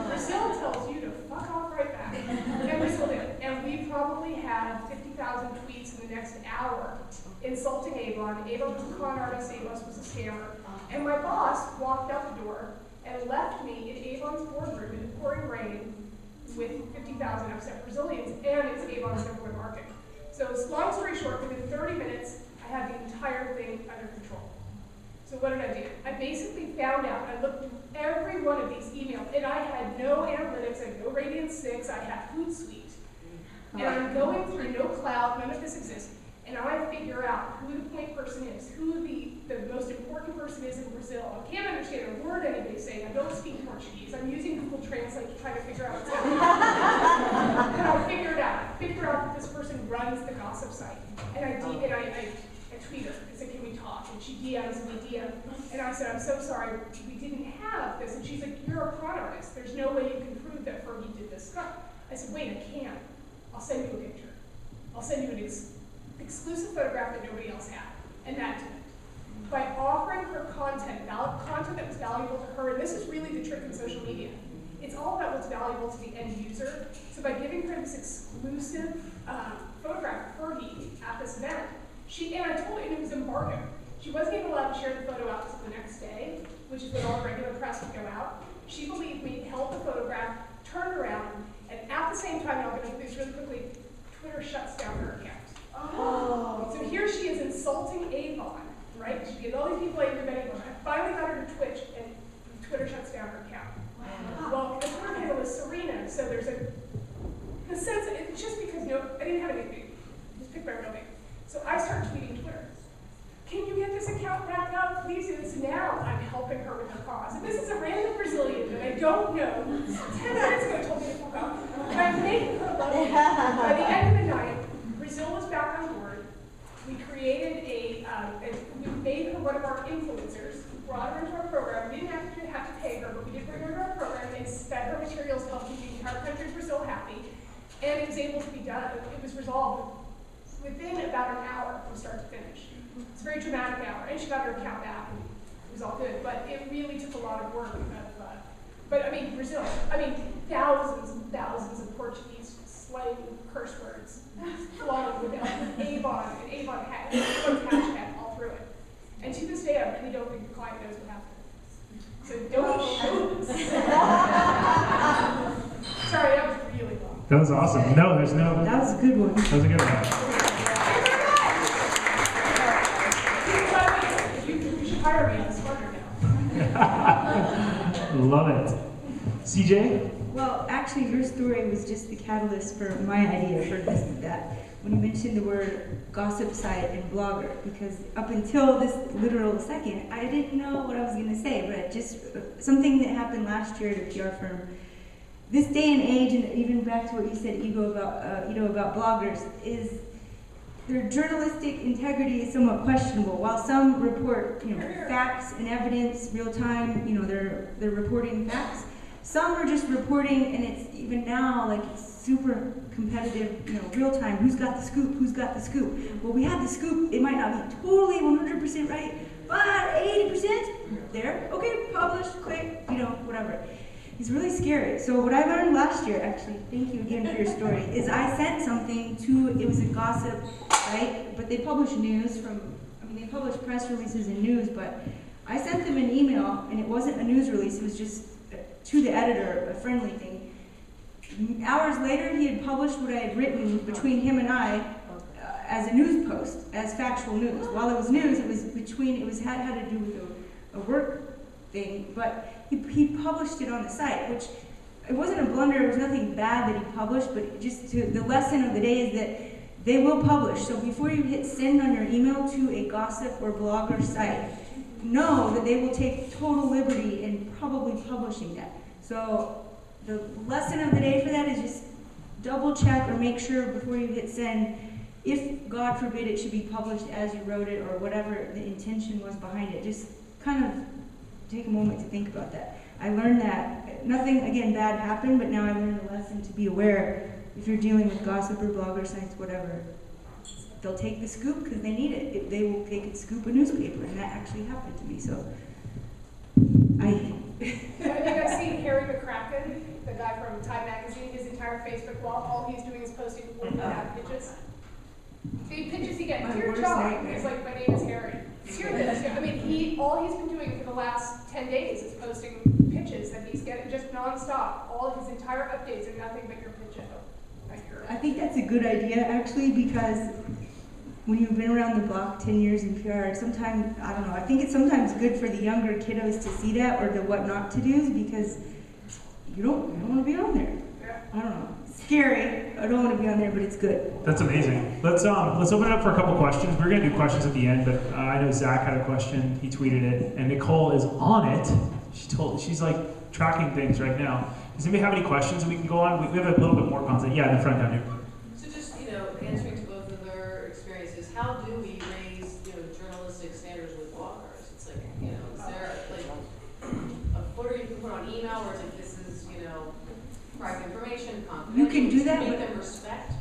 Brazil tells you to fuck off right back. And Brazil did. And we probably had 50,000 tweets in the next hour insulting Avon. Avon was a con artist, Avon was a scammer. And my boss walked out the door and left me in Avon's boardroom in the pouring rain with 50,000 upset Brazilians, and it's Avon's number 1 market. So long story short, within 30 minutes, I had the entire thing under control. So what did I do? I basically found out, I looked through every one of these emails, and I had no analytics, I had no Radiant 6, I had Hootsuite. And I'm going through no cloud, none of this exists. And I figure out who the point person is, who the most important person is in Brazil. I can't understand a word anybody's saying. I don't speak Portuguese. I'm using Google Translate to try to figure out what's happening. And I figured out that this person runs the gossip site. And I tweet her. I said, can we talk? And she DMs me. And I said, I'm so sorry, we didn't have this. And she's like, you're a con artist. There's no way you can prove that Fergie did this stuff. I said, wait, I can. I'll send you a picture. I'll send you an exclusive photograph that nobody else had. And that did it. By offering her content that was valuable to her, and this is really the trick in social media. It's all about what's valuable to the end user. So by giving her this exclusive photograph of Fergie at this event, and I told her, and it was embargoed. She wasn't even allowed to share the photo out until the next day, which is when all the regular press would go out. She believed me, held the photograph, turned around, and at the same time, and I'm going to do this really quickly, Twitter shuts down her account. Oh. So here she is insulting Avon She gets all these people angry about English. I finally got her to Twitch, and Twitter shuts down her account. Well, the Twitter handle is Serena, so there's a sense of, it's just because, I didn't have anything. Just pick my real name. So I start tweeting Twitter. Can you get this account back up? Please do this now. I'm helping her with her cause. And this is a random Brazilian that I don't know. 10 minutes ago told me to fuck up. And I'm making her love me. By the end of the night, Brazil was back on board. We created we made her one of our influencers, brought her into our program. We didn't have to pay her, but we did bring her into our program and spent her materials to help keep the entire country of Brazil happy. And it was able to be done. It was resolved within about an hour from start to finish. It's a very dramatic hour, and she got her account back, and it was all good. But it really took a lot of work. But I mean, Brazil. I mean, thousands and thousands of Portuguese slang curse words flowing with Avon and Avon hashtag all through it. And to this day, I really don't think the client knows what happened. So don't show this. Sorry, that was really long. That was awesome. No, there's no. That was a good one. That was a good one. You should hire me. I'm smarter now. Love it. CJ? Well, actually, your story was just the catalyst for my idea for this and that. When you mentioned the word gossip site and blogger, because up until this literal second, I didn't know what I was going to say, but just something that happened last year at a PR firm. This day and age, and even back to what you said, Edo, about bloggers, is their journalistic integrity is somewhat questionable. While some report, facts and evidence real time, they're reporting facts. Some are just reporting, and it's even now like it's super competitive, real time. Who's got the scoop? Who's got the scoop? Well, we have the scoop. It might not be totally 100% right, but 80% there. Okay, published, quick, whatever. It's really scary. So what I learned last year, actually, thank you again for your story, is I sent something it was a gossip site, but they publish news they publish press releases and news, but I sent them an email, and it wasn't a news release, it was just to the editor, a friendly thing. Hours later, he had published what I had written between him and I as a news post, as factual news. While it was news, it had to do with a work thing, but he published it on the site, which it wasn't a blunder, it was nothing bad that he published, but just the lesson of the day is that they will publish. So before you hit send on your email to a gossip or blogger site, know that they will take total liberty in probably publishing that. So the lesson of the day for that is just double check or make sure before you hit send if, God forbid, it should be published as you wrote it or whatever the intention was behind it. Just kind of take a moment to think about that. I learned that nothing, again, bad happened, but now I learned a lesson to be aware if you're dealing with gossip or blogger sites, whatever. They'll take the scoop because they need it. They could scoop a newspaper, and that actually happened to me. So, I think I've seen Harry McCracken, the guy from Time Magazine. His entire Facebook wall, all he's doing is posting ad pitches. The pitches he gets, dear John, he's like, my name is Harry. Hear this. I mean, all he's been doing for the last 10 days is posting pitches that he's getting just nonstop. All of his entire updates are nothing but your pitch. I think that's a good idea, actually, because when you've been around the block 10 years in PR, sometimes, I don't know, I think it's sometimes good for the younger kiddos to see that or the what not to do because you don't want to be on there. I don't know. It's scary. I don't want to be on there, but it's good. That's amazing. Let's open it up for a couple questions. We're gonna do questions at the end, but I know Zach had a question. He tweeted it, and Nicole is on it. She's like tracking things right now. Does anybody have any questions that we can go on? We have a little bit more content. Yeah, in the front down here. So just answering to both of their experiences, how do we raise journalistic standards with bloggers? It's like is there like a footer you can put on email where it's like this is private information, confidential? You can do that. Make them respect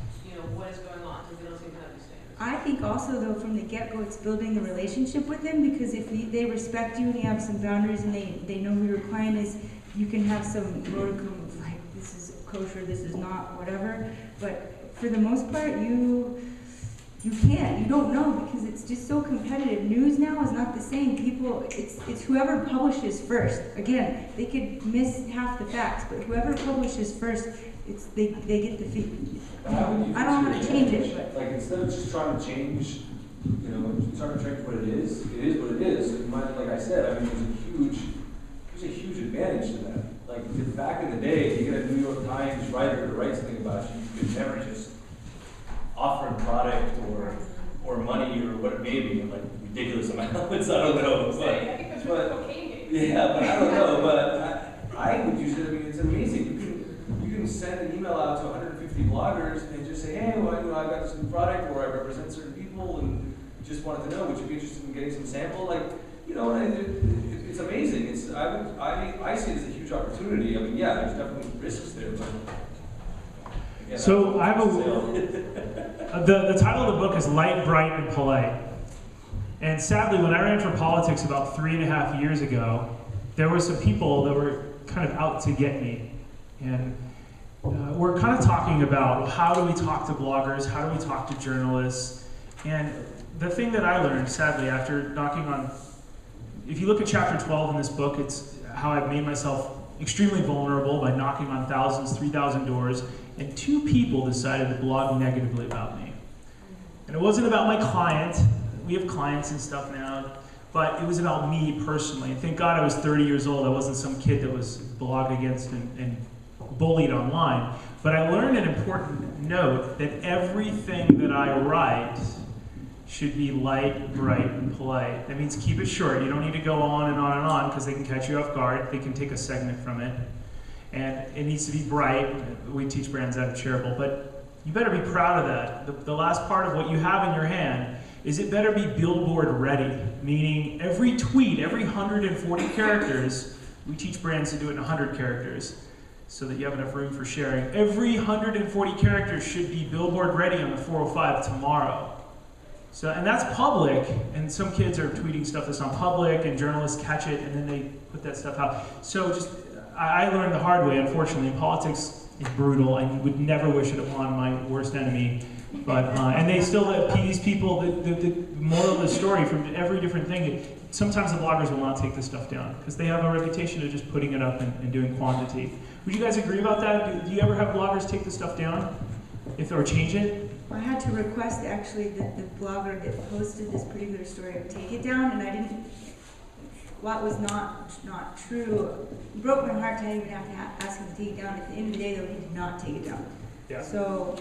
what is going on because they don't seem to have these standards. I think also though from the get-go it's building the relationship with them because if they respect you and you have some boundaries and they know who your client is, you can have some modicum of like this is kosher, this is not, whatever. But for the most part, you can't. You don't know because it's just so competitive. News now is not the same. It's whoever publishes first. Again, they could miss half the facts, but whoever publishes first, they get the feed. I don't know how to change it, but like instead of just trying to change you know, Star Trek what it is what it is. It might, like I said, I mean, there's a huge advantage to that. Like, if back in the day, you get a New York Times writer to write something about you, you could never just offer a product or money or what it may be, like ridiculous amounts, I don't know. But I don't know, but I would use it. I mean, it's amazing. You can send an email out to 150 bloggers and just say, hey, well, you know, I've got this new product, or I represent certain people, and just wanted to know, would you be interested in getting some sample? Like, you know, it's amazing. I see it as a huge opportunity. I mean, yeah, there's definitely risks there, but. Again, So I have the title of the book is Light, Bright, and Polite. And sadly, when I ran for politics about 3.5 years ago, there were some people that were kind of out to get me. And we're kind of talking about how do we talk to bloggers, how do we talk to journalists. And the thing that I learned, sadly, after knocking on, if you look at chapter 12 in this book, it's how I've made myself extremely vulnerable by knocking on 3,000 doors, and 2 people decided to blog negatively about me. And it wasn't about my client. We have clients and stuff now, but it was about me personally. And thank God I was 30 years old. I wasn't some kid that was blogged against and bullied online. But I learned an important note that everything that I write should be light, bright, and polite. That means keep it short. You don't need to go on and on and on because they can catch you off guard. They can take a segment from it. And it needs to be bright. We teach brands out of Charitable, but you better be proud of that. The last part of what you have in your hand is it better be billboard ready, meaning every tweet, every 140 characters, we teach brands to do it in 100 characters so that you have enough room for sharing. Every 140 characters should be billboard ready on the 405 tomorrow. So, and that's public, and some kids are tweeting stuff that's on public, and journalists catch it, and then they put that stuff out. So I learned the hard way, unfortunately. Politics is brutal. I would never wish it upon my worst enemy. But, and they still let these people, the moral of the story from every different thing, sometimes the bloggers will not take this stuff down, because they have a reputation of just putting it up and doing quantity. Would you guys agree about that? Do you ever have bloggers take the stuff down? Or change it? I had to request actually that the blogger that posted this particular story take it down, and I didn't. Well, it was not true. It broke my heart to even have to ask him to take it down. At the end of the day, though, he did not take it down. Yeah. So.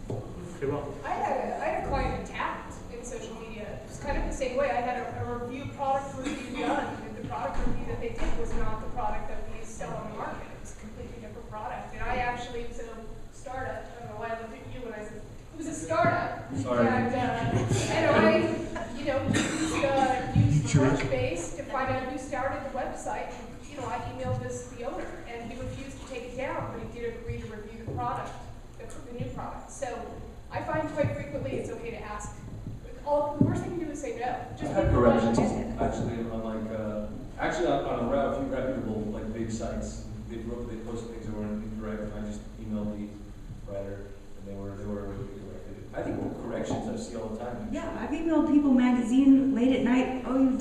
Okay, well. I had a client attacked in social media. It was kind of the same way. I had a product review done, and the product review that they did was not the product that we sell on the market. It was a completely different product. And I actually, it was a startup. I don't know why I looked at you when I said it was a startup. Sorry. And I, used Crunchbase to find out who started the website. And, I emailed the owner, and he refused to take it down, but he did agree to review the product, the new product. So I find quite frequently it's okay to ask. The worst thing you do is say no. Just I had corrections actually on on a few reputable big sites. They posted things that were incorrect, and I just emailed the writer, and they were corrected. I think corrections I see all the time. Yeah, I've emailed People Magazine late at night. Oh, and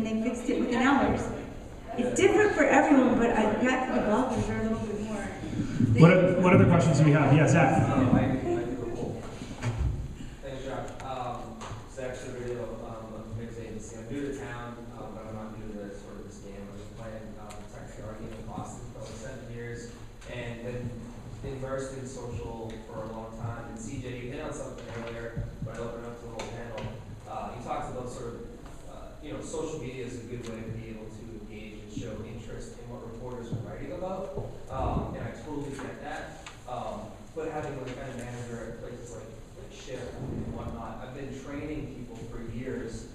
they fixed it within hours. It's different for everyone, but I bet the bloggers are a little bit more. What other questions do we have? Yeah, Zach. Thanks, Josh. Zach Serena of Mix Agency. I'm new to town, but I'm not new to sort of this game. I was playing Texas in Boston for like 7 years, and been immersed in social for a long time. And CJ, you hit on something earlier, but I opened up to the whole panel. You talked about sort of, social media is a good way to be able to engage and show interest in what reporters are writing about, and I totally get that. But having a kind of manager at places like Shift and whatnot, I've been training people for years.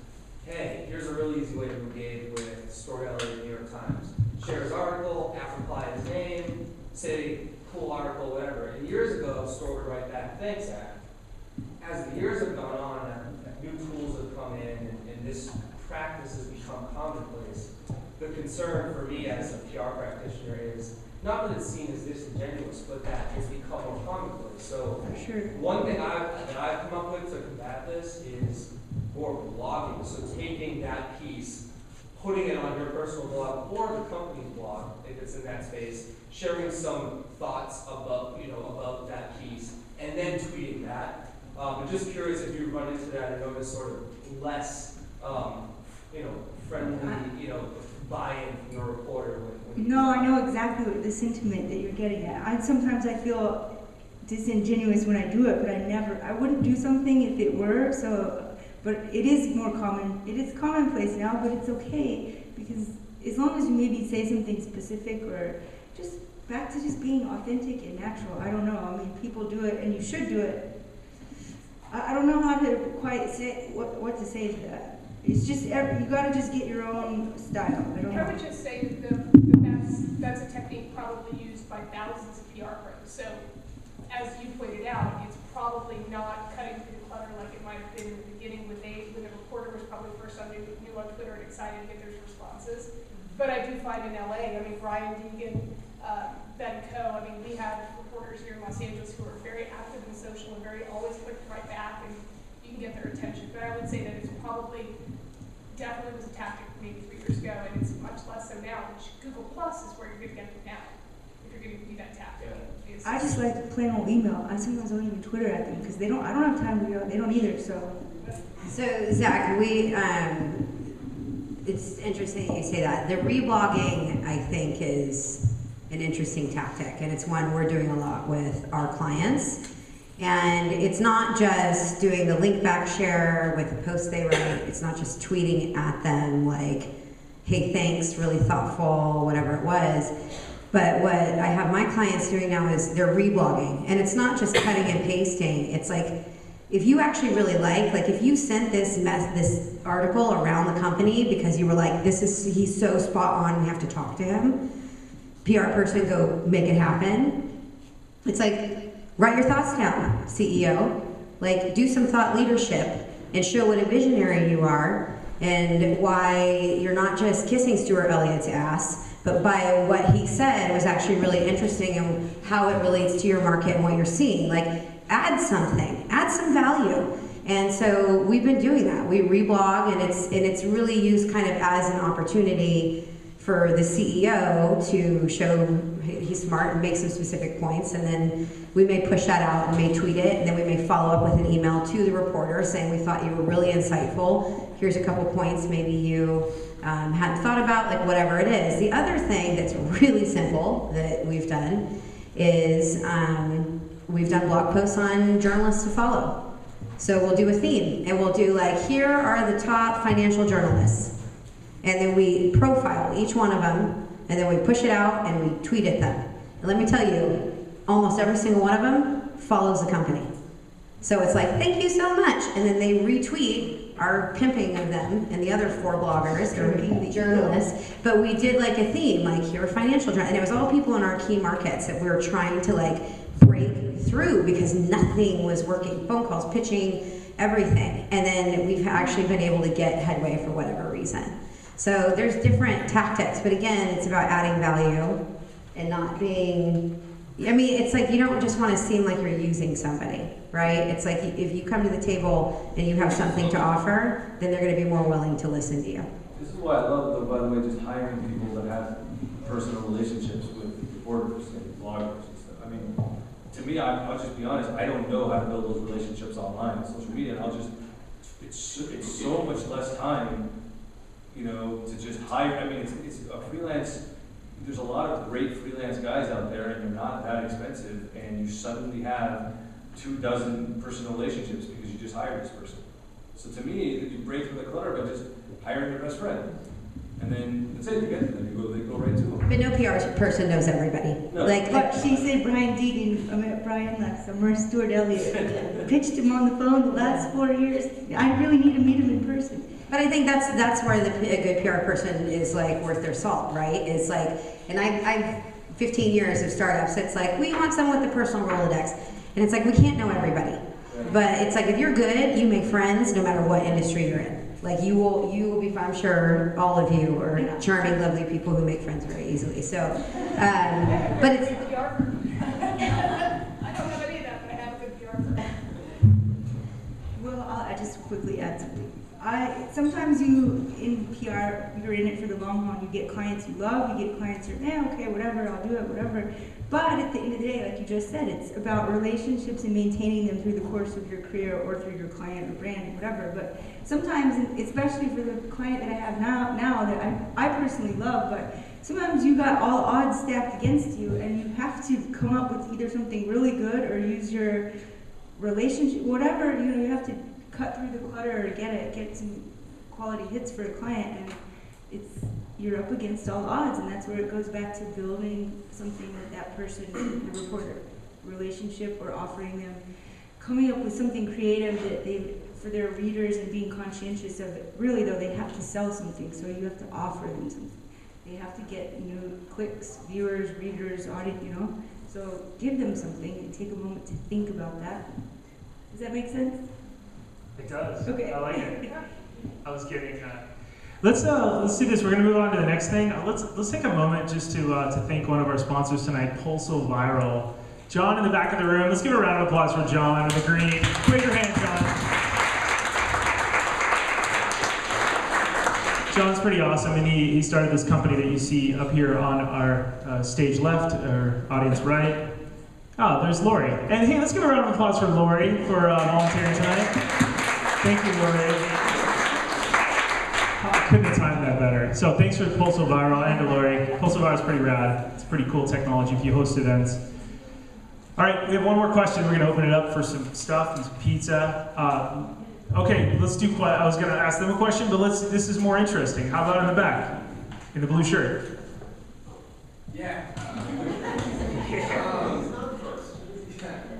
Hey, here's a really easy way to engage with storyteller in the New York Times. Share his article, reply his name, say cool article, whatever. And years ago, a store would write back, thanks, Zach. As the years have gone on, new tools have come in, and this practice has become commonplace. The concern for me as a PR practitioner is not that it's seen as disingenuous, but that it's become more commonplace. So one thing that I've come up with to combat this is more blogging. So taking that piece, putting it on your personal blog or the company's blog, if it's in that space, sharing some thoughts about that piece, and then tweeting that. I'm just curious if you run into that and notice sort of less, friendly, buy-in from your reporter when No, I know exactly what the sentiment that you're getting at. Sometimes I feel disingenuous when I do it, but I wouldn't do something if it were, but it is more common. It is commonplace now, but it's okay, because as long as you maybe say something specific or just back to just being authentic and natural. I don't know. I mean, people do it, and you should do it. I don't know how to quite say what to say to that. It's just you got to just get your own style. I would just say that that's a technique probably used by thousands of PR pros. So, as you pointed out, it's probably not cutting through the clutter like it might have been in the beginning when the reporter was probably first new on Twitter and excited to get those responses. But I do find in LA, I mean, Brian Deegan, Ben Coe, I mean, we have reporters here in Los Angeles who are very active and social and always click right back, and you can get their attention. But I would say that it's definitely was a tactic maybe 3 years ago, and it's much less so now, which Google Plus is where you're going to get them now, if you're going to be that tactic. Yeah. I just like plain old email. I sometimes don't even Twitter at them, because I don't have time to go, they don't either, so. So, Zach, it's interesting that you say that. The reblogging, I think, is an interesting tactic, and it's one we're doing a lot with our clients. And it's not just doing the link back share with the post they write. It's not just tweeting at them like, hey, thanks, really thoughtful, whatever it was. But what I have my clients doing now is they're reblogging. And it's not just cutting and pasting. It's like, if you actually really like if you sent this article around the company because you were like, he's so spot on, we have to talk to him. PR person, go make it happen. It's like, write your thoughts down, CEO. Like, do some thought leadership and show what a visionary you are and why you're not just kissing Stuart Elliott's ass, but by what he said was actually really interesting and how it relates to your market and what you're seeing. Like, add something, add some value. And so we've been doing that. We reblog, and it's really used kind of as an opportunity for the CEO to show he's smart and make some specific points, and then we may push that out and may tweet it, and then we may follow up with an email to the reporter saying we thought you were really insightful. Here's a couple points maybe you hadn't thought about, like whatever it is. The other thing that's really simple that we've done is we've done blog posts on journalists to follow. So we'll do a theme, and we'll do like, here are the top financial journalists. And then we profile each one of them, and then we push it out and we tweet at them. And let me tell you, almost every single one of them follows the company. So it's like, thank you so much. And then they retweet our pimping of them and the other 4 bloggers, or the journalists. But we did like a theme, like here are financial journalists. And it was all people in our key markets that we were trying to like break through because nothing was working. Phone calls, pitching, everything. And then we've actually been able to get headway for whatever reason. So there's different tactics, but again, it's about adding value and not being, I mean, it's like you don't just want to seem like you're using somebody, right? It's like if you come to the table and you have something to offer, then they're going to be more willing to listen to you. This is why I love, by the way, just hiring people that have personal relationships with reporters and bloggers and stuff. I mean, to me, I'll just be honest, I don't know how to build those relationships online, social media, and it's so much less time, to just hire. I mean, it's a freelance. There's a lot of great freelance guys out there, and they're not that expensive. And you suddenly have 24 personal relationships because you just hired this person. So to me, you break through the clutter by just hiring your best friend, and then that's it. You get to them. They go right to them. But no PR person knows everybody. No. But she said Brian Deegan, I met Brian last summer, Stuart Elliott, pitched him on the phone the last 4 years. I really need to meet him in person. But I think that's where a good PR person is like worth their salt, right? It's like, and I've 15 years of startups. It's like we want someone with a personal Rolodex, and it's like we can't know everybody. Right. But it's like if you're good, you make friends no matter what industry you're in. Like you will be. I'm sure all of you are charming, lovely people who make friends very easily. So, but it's. I don't have any of that, but I have a good PR firm. Well, I just quickly add something. sometimes you, in PR, you're in it for the long haul. You get clients you love, you get clients you're, okay, whatever, I'll do it, whatever. But at the end of the day, like you just said, it's about relationships and maintaining them through the course of your career or through your client or brand or whatever. But sometimes, especially for the client that I have now that I personally love, but sometimes you got all odds stacked against you and you have to come up with either something really good or use your relationship, whatever, you have to cut through the clutter or get some quality hits for a client, and you're up against all odds, and that's where it goes back to building something with that person in a rapport relationship, or offering them, coming up with something creative that for their readers, and being conscientious of it. Really though, they have to sell something, so you have to offer them something. They have to get new clicks, viewers, readers, audience, so give them something and take a moment to think about that. Does that make sense? It does. Okay. I like it. I was kidding. Let's do this. We're going to move on to the next thing. Let's take a moment just to thank one of our sponsors tonight, SeeVolution. John in the back of the room. Let's give a round of applause for John in the green. Wave your hand, John. John's pretty awesome, and he started this company that you see up here on our stage left, or audience right. Oh, there's Lori. And hey, let's give a round of applause for Lori for volunteering tonight. Thank you, Lori. Couldn't have timed that better. So thanks for SeeVolution and to Lori. SeeVolution is pretty rad. It's pretty cool technology if you host events. All right, we have one more question. We're going to open it up for some stuff and some pizza. Okay, let's do. I was going to ask them a question, but this is more interesting. How about in the back, in the blue shirt? Yeah.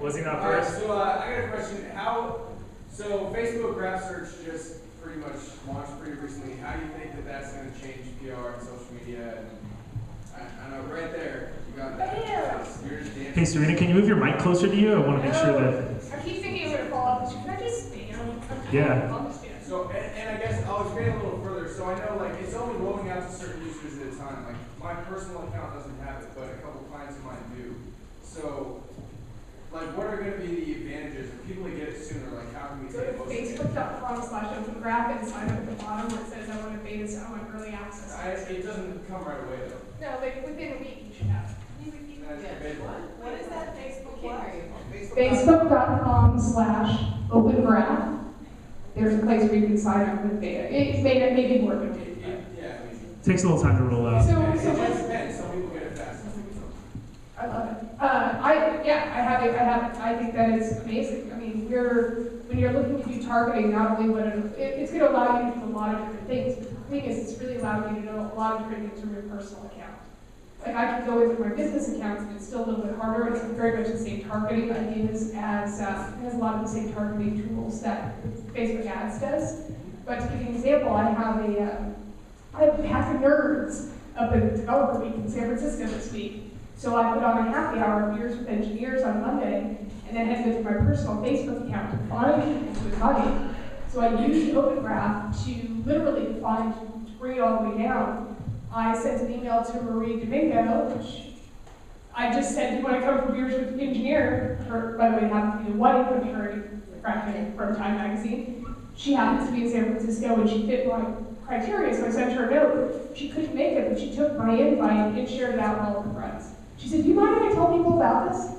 Was he not first? So I got a question. So Facebook graph search just pretty much launched pretty recently. How do you think that that's going to change PR and social media? And I know right there, you got that. You're just dancing. Hey, Serena, can you move your mic closer to you? I want to make sure that. I keep thinking I'm going to fall off. Can I just stand? Yeah. I'll just stand. So, and I guess I'll expand a little further. So I know, like, it's only rolling out to certain users at a time. Like, my personal account doesn't have it, but a couple clients of mine do. So, like, what are going to be the advantages for people to get it sooner? Like, how can we Go take to most of it? Facebook.com/opengraph and sign up at the bottom where it says I want to beta, I want early access. It doesn't come right away, though. No, like within a week you should have. What is that Facebook what? Facebook.com/opengraph. There's a place where you can sign up with beta. It may be more, but Yeah. Takes a little time to roll out. So It what's, just depends. Some people get it fast. I love it. I have it. I think that it's amazing. I mean, when you're looking to do targeting, not only it's going to allow you to do a lot of different things. But the thing is, it's really allowing you to know a lot of different things from your personal account. Like I can go in with my business accounts, and it's still a little bit harder. It's very much the same targeting ideas as it has a lot of the same targeting tools that Facebook Ads does. But to give you an example, I have a pack of nerds up at Developer Week in San Francisco this week. So I put on a happy hour of Beers with Engineers on Monday, and then had to go to my personal Facebook account to find people to invite. So I used Open Graph to literally bring it all the way down. I sent an email to Marie Domingo, which I just said, do you want to come for Beers with Engineer? By the way, happened to be the wife of Harry from Time Magazine. She happens to be in San Francisco, and she fit my criteria, so I sent her a note. She couldn't make it, but she took my invite and shared it out with all of her friends. She said, do you mind if I tell people about this?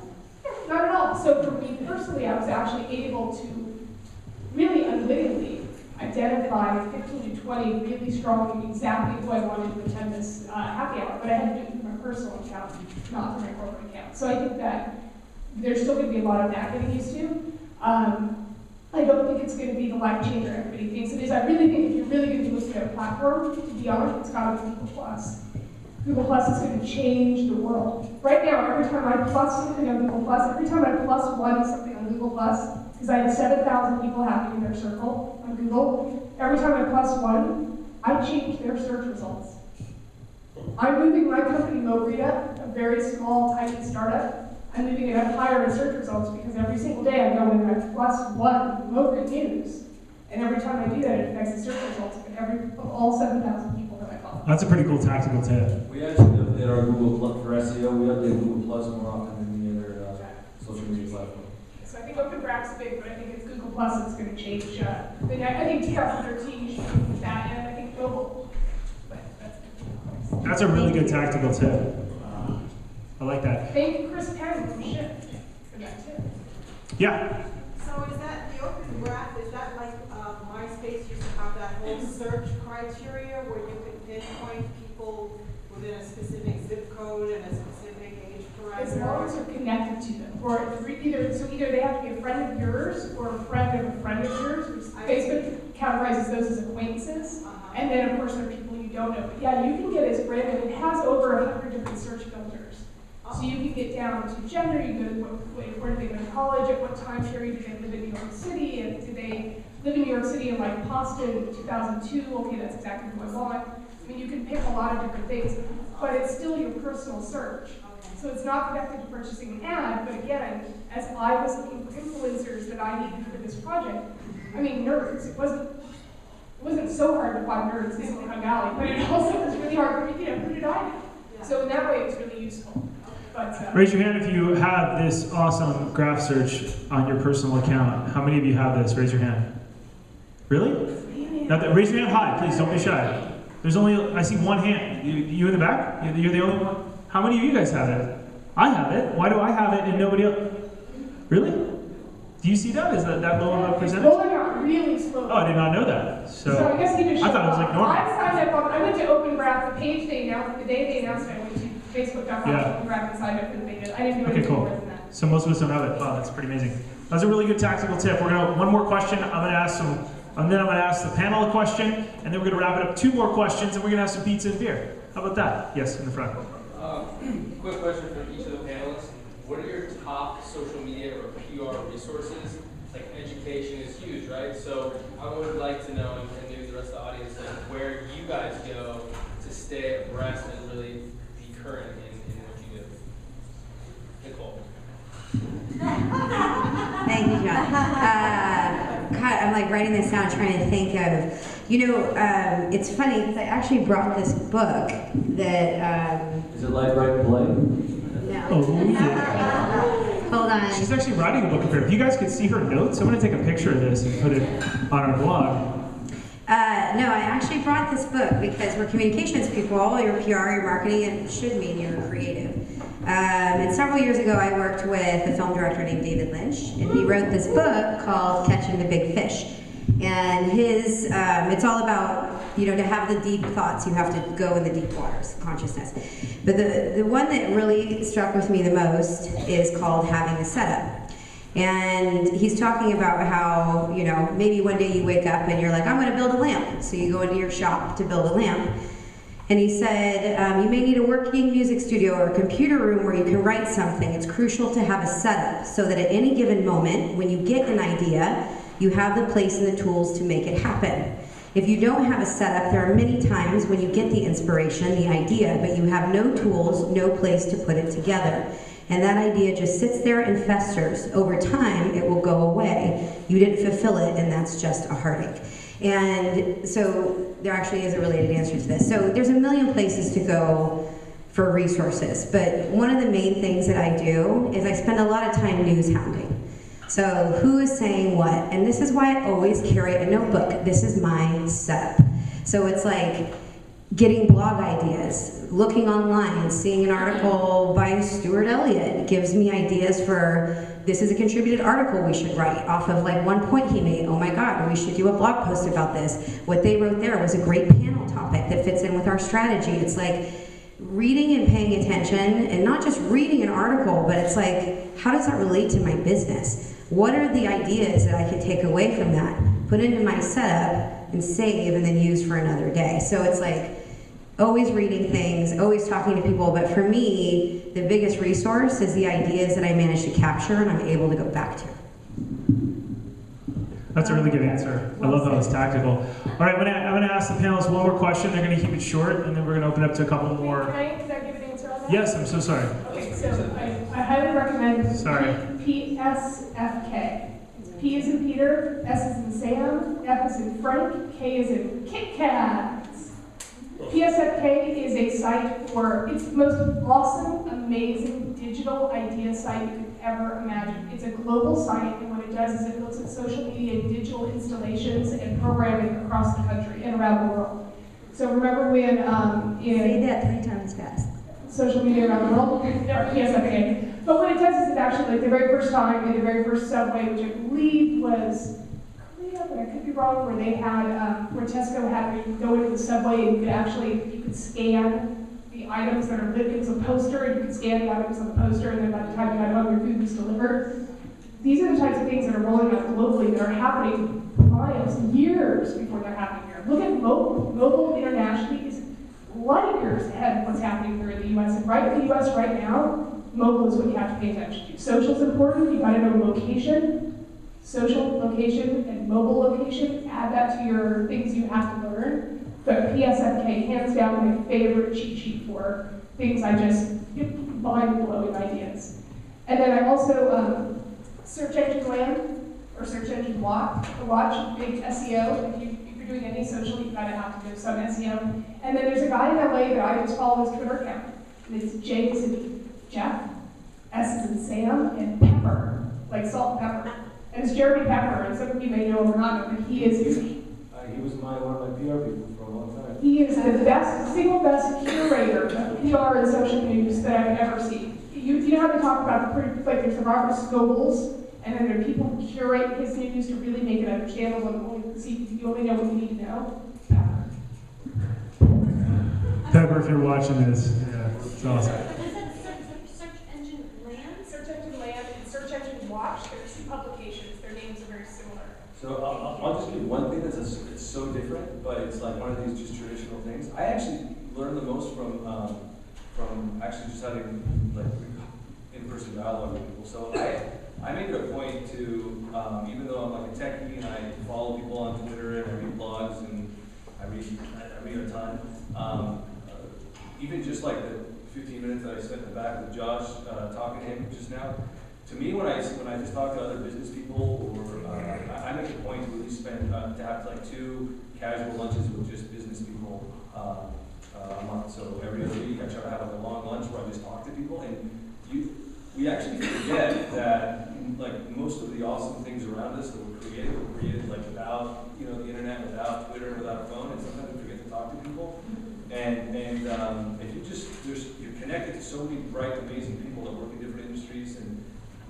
Yeah, not at all. So for me personally, I was actually able to really unwittingly identify 15 to 20 really strong, exactly who I wanted to attend this happy hour, but I had to do it through my personal account, not through my corporate account. So I think that there's still going to be a lot of that getting used to. I don't think it's going to be the life changer everybody thinks it is. I really think if you're really going to be looking at a platform to be on, it's got to be Google+. Google Plus is going to change the world. Right now, every time I plus something on Google Plus, every time I plus one something on Google Plus, because I have 7,000 people happy in their circle on Google, every time I plus one, I change their search results. I'm moving my company, Mogreet, up, a very small, tiny startup. I'm moving it up higher in search results because every single day I go in and I plus one Mogreet news. And every time I do that, it affects the search results of all 7,000 people that I follow. That's a pretty cool tactical tip. We actually update our Google Plus for SEO. We update Google Plus more often than any other social media platform. So I think Open Graph's big, but I think it's Google Plus that's going to change. I think 2013 should be with that, and I think mobile. But That's a really good tactical tip. I like that. thank you, Chris Penn from Shift for that tip. Yeah. So is that the Open Graph, is that like MySpace used to have that whole search criteria where you could pinpoint people within a specific zip code and a specific age parameter? As long as you're connected to them, or either they have to be a friend of yours or a friend of a friend of yours, which Facebook categorizes those as acquaintances, and then of course there are people you don't know. But yeah, you can get as random. It has over 100 different search filters. So you can get down to gender, you go to where did they go to college, at what time period did they live in New York City, and did they live in New York City and like Boston in 2002, okay, that's exactly what I want. I mean, you can pick a lot of different things, but it's still your personal search. So it's not connected to purchasing an ad, but again, as I was looking for influencers that I needed for this project, I mean, nerds, it wasn't so hard to find nerds in Silicon Valley, but it also was really hard for me, who did I know? So in that way, it's really useful. Raise your hand if you have this awesome graph search on your personal account. How many of you have this? Raise your hand. Really? Raise your hand high, please. Don't be shy. There's only, I see one hand. You in the back? You're the only one? How many of you guys have it? I have it. Why do I have it and nobody else? Really? Do you see that? Is that low of a percentage? It's rolling out really slowly. Oh, I did not know that. So I guess you just I thought it was like normal. I signed up I went to Open Graph, the page they announced, the day they announced it, I went to Facebook.com, Open Graph, and signed up for the beta. I didn't do anything more than that. So most of us don't have it. Wow, that's pretty amazing. That's a really good tactical tip. We're gonna one more question. I'm gonna ask some, and then I'm gonna ask the panel a question, and then we're gonna wrap it up. 2 more questions, and we're gonna have some pizza and beer. How about that? Yes, in the front. Quick question for each of the panelists. What are your top social media or PR resources? Like education is huge, right? So I would like to know, and maybe the rest of the audience, like where you guys go to stay abreast and really be current in what you do. Nicole. Thank you, John. God, I'm like writing this down, trying to think of, it's funny because I actually brought this book that. Is it like write and play? No. Oh, yeah. Hold on. She's actually writing a book of her. If you guys could see her notes, I'm going to take a picture of this and put it on our blog. No, I actually brought this book because we're communications people. All your PR, your marketing, it should mean you're creative. And several years ago, I worked with a film director named David Lynch, and he wrote this book called Catching the Big Fish. And it's all about, to have the deep thoughts, you have to go in the deep waters, consciousness. But the one that really struck with me the most is called Having a Setup. And he's talking about how, maybe one day you wake up and you're like, I'm going to build a lamp. So you go into your shop to build a lamp. And he said, you may need a working music studio or a computer room where you can write something. It's crucial to have a setup so that at any given moment, when you get an idea, you have the place and the tools to make it happen. If you don't have a setup, there are many times when you get the inspiration, the idea, but you have no tools, no place to put it together. And that idea just sits there and festers. Over time, it will go away. You didn't fulfill it, and that's just a heartache. And so there actually is a related answer to this. So there's a million places to go for resources, but one of the main things that I do is I spend a lot of time news hounding. So who is saying what? And this is why I always carry a notebook. This is my setup. So it's like getting blog ideas, looking online, seeing an article by Stuart Elliott gives me ideas for, this is a contributed article we should write off of like one point he made. Oh my God, we should do a blog post about this. What they wrote there was a great panel topic that fits in with our strategy. It's like reading and paying attention, and not just reading an article, but it's like, how does that relate to my business? What are the ideas that I can take away from that, put into my setup, and save, and then use for another day? So it's like always reading things, always talking to people, but for me, the biggest resource is the ideas that I manage to capture and I'm able to go back to. That's a really good answer. I love how it's tactical. All right, I'm going to ask the panelists one more question. They're going to keep it short, and then we're going to open up to a couple more. Can I give an answer on that? Yes, I'm so sorry. Okay, so I highly recommend PSFK. P is in Peter, S is in Sam, F is in Frank, K is in Kit Kats. PSFK is a site for, it's the most awesome, amazing digital idea site you could ever imagine. It's a global site, and what it does is it looks at social media and digital installations and programming across the country and around the world. So remember when Say that 3 times fast. social media around the world, PSFK. But what it does is it actually, like the very first time in the very first subway, which I believe was Korea, but I could be wrong, where they had, where Tesco had, where you could go into the subway and you could scan the items that are lit. It was a poster, and you could scan the items on the poster, and then by the time you got home, your food was delivered. These are the types of things that are rolling out globally that are happening miles, years before they're happening here. Look at mobile. Mobile internationally is light years ahead of what's happening here in the US. And right in the US right now, mobile is what you have to pay attention to. Social's important. You gotta know location, social location, and mobile location. Add that to your things you have to learn. But PSFK, hands down, my favorite cheat sheet for things I just mind-blowing ideas. And then I also, search engine land, or search engine watch, big SEO. If you're doing any social, you gotta have to do some SEO. And then there's a guy in LA that I just follow his Twitter account. And it's J as in Jeff, S as in Sam, and Pepper, like salt and pepper. And it's Jeremy Pepper, and some of you may know him or not know, but he is He was one of my PR people for a long time. He is the best, single best curator of PR and social news that I've ever seen. You know how they talk about like there's the Robert Scobles, and then there are people who curate his news to really make it understandable and you only know what you need to know? Pepper, if you're watching this, yeah, it's awesome. Search engine land, and search engine watch. There's 2 publications. Their names are very similar. So I'll just give one thing it's so different, but it's like one of these just traditional things. I actually learned the most from actually just having like in-person dialogue with people. So I make it a point to, even though I'm like a techie and I follow people on Twitter and I read blogs and I read a ton, even just like the 15 minutes that I spent in the back with Josh talking to him just now, to me, when I just talk to other business people, or I make a point to at least spend to have like 2 casual lunches with just business people a month. So every other week, I try to have like a long lunch where I just talk to people, and we actually forget that like most of the awesome things around us that were created like without the internet, without Twitter, without a phone, and sometimes we forget to talk to people. And if you're connected to so many bright, amazing people that work in different industries, and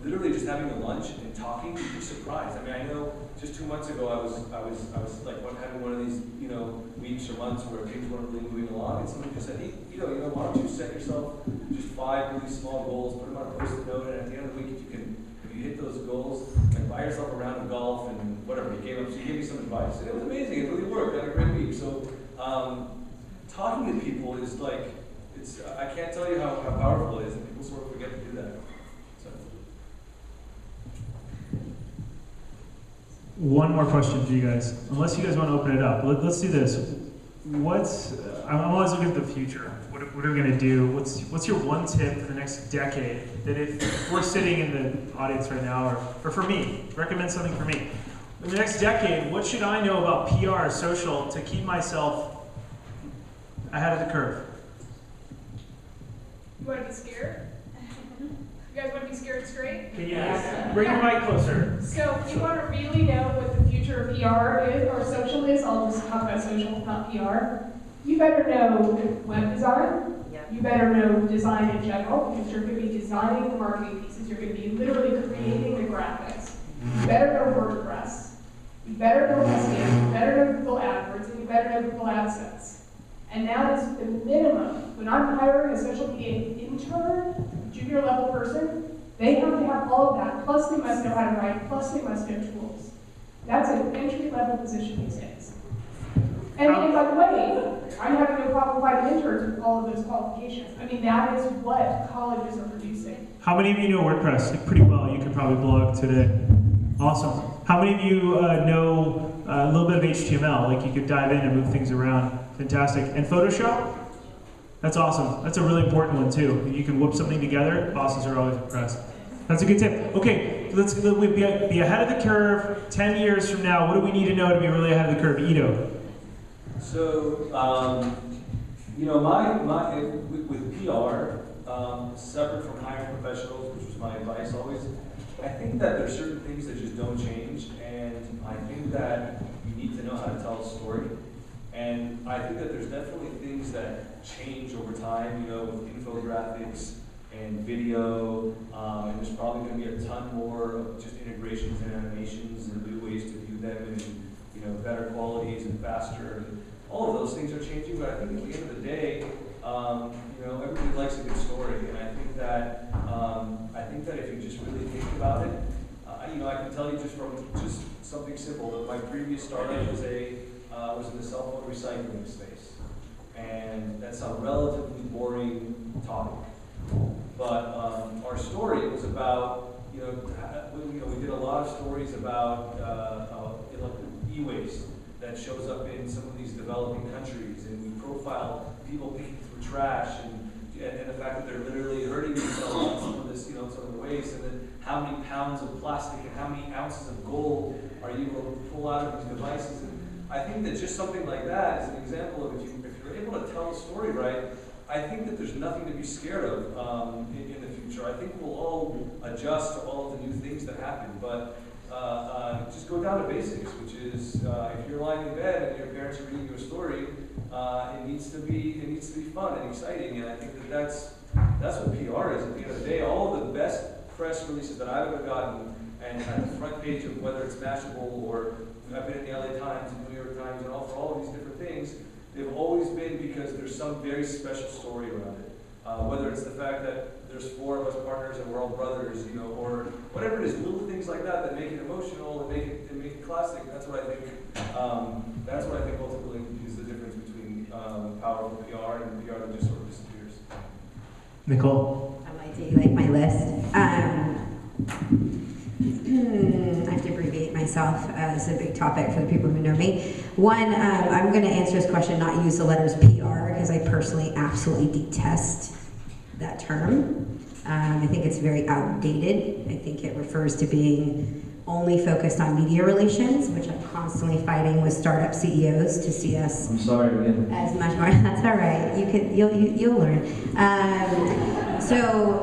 literally just having a lunch and talking, you'd be surprised. I mean, I know just 2 months ago I was like having one of these weeks or months where things weren't really moving along, and someone just said, hey, why don't you set yourself just 5 really small goals, put them on a post-it note, and at the end of the week, if you hit those goals, like buy yourself a round of golf and whatever. He gave me some advice, and it was amazing. It really worked. I had a great week. So talking to people is like I can't tell you how powerful it is, and people sort of forget to do that. One more question for you guys, unless you guys want to open it up. Let's do this. I'm always looking at the future. What are we going to do? What's your one tip for the next decade that if we're sitting in the audience right now, or for me, recommend something for me. In the next decade, what should I know about PR or social to keep myself ahead of the curve? You want to be scared? You guys want to be scared straight? Yes. Bring your mic closer. So if you want to really know what the future of PR is, or social is, I'll just talk about social, not PR. You better know web design. You better know design in general, because you're going to be designing the marketing pieces. You're going to be literally creating the graphics. You better know WordPress. You better know SEO. You better know Google AdWords, and you better know Google AdSense. And that is the minimum. When I'm hiring a social media intern, junior level person, they have to have all of that. Plus they must know how to write, plus they must know tools. That's an entry level position these days. And by the way, I'm having no problem finding interns with all of those qualifications. I mean, that is what colleges are producing. How many of you know WordPress pretty well? You could probably blog today. Awesome. How many of you know a little bit of HTML? Like you could dive in and move things around. Fantastic. And Photoshop? That's awesome. That's a really important one too. You can whip something together. Bosses are always impressed. That's a good tip. Okay, let's be ahead of the curve. 10 years from now, what do we need to know to be really ahead of the curve? Edo. So You know, with PR, separate from hiring professionals, which was my advice always, I think that there's certain things that just don't change, and I think that you need to know how to tell a story. And I think that there's definitely things that change over time, you know, with infographics and video, and there's probably going to be a ton more of just integrations and animations and new ways to view them, and you know, better qualities and faster. And all of those things are changing, but I think at the end of the day, you know, everybody likes a good story, and I think that if you just really think about it, you know, I can tell you just from just something simple that my previous startup was in the cell phone recycling space, and that's a relatively boring topic. But our story was about, you know, we did a lot of stories about e-waste that shows up in some of these developing countries, and we profile people picking through trash and the fact that they're literally hurting themselves on some of this, you know, some of the waste, and then how many pounds of plastic and how many ounces of gold are you able to pull out of these devices. And I think that just something like that is an example of if you're able to tell a story right, I think that there's nothing to be scared of in the future. I think we'll all adjust to all of the new things that happen, but just go down to basics, which is if you're lying in bed and your parents are reading you a story, it needs to be fun and exciting, and I think that that's what PR is. At the end of the day, all of the best press releases that I've ever gotten, and at the front page of whether it's Mashable or I've been in the LA Times and New York Times and for all of these different things, they've always been because there's some very special story around it. Whether it's the fact that there's 4 of us partners and we're all brothers, you know, or whatever it is, little things like that make it emotional and make it classic. That's what I think. That's what I think ultimately is the difference between powerful PR and PR that just sort of disappears. Nicole? Do you like my list? I have to abbreviate myself. This is a big topic for the people who know me. One, I'm going to answer this question, not use the letters PR, because I personally absolutely detest that term. I think it's very outdated. I think it refers to being only focused on media relations, which I'm constantly fighting with startup CEOs to see us. I'm sorry, man. As much more. That's all right. You'll learn.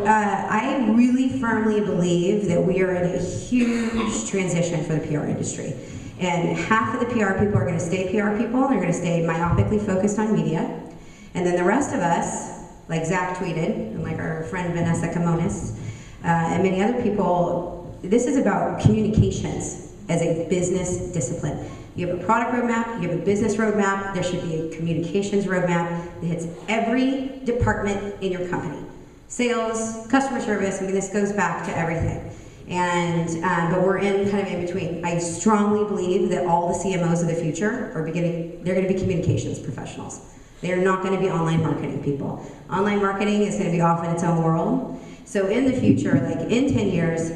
I really firmly believe that we are in a huge transition for the PR industry. And half of the PR people are going to stay PR people, and they're going to stay myopically focused on media. And then the rest of us, like Zach tweeted, and like our friend Vanessa Camones, and many other people, this is about communications as a business discipline. You have a product roadmap, you have a business roadmap, there should be a communications roadmap that hits every department in your company. Sales, customer service, I mean, this goes back to everything. And, but we're in kind of in between. I strongly believe that all the CMOs of the future they're gonna be communications professionals. They're not gonna be online marketing people. Online marketing is gonna be off in its own world. So in the future, like in 10 years,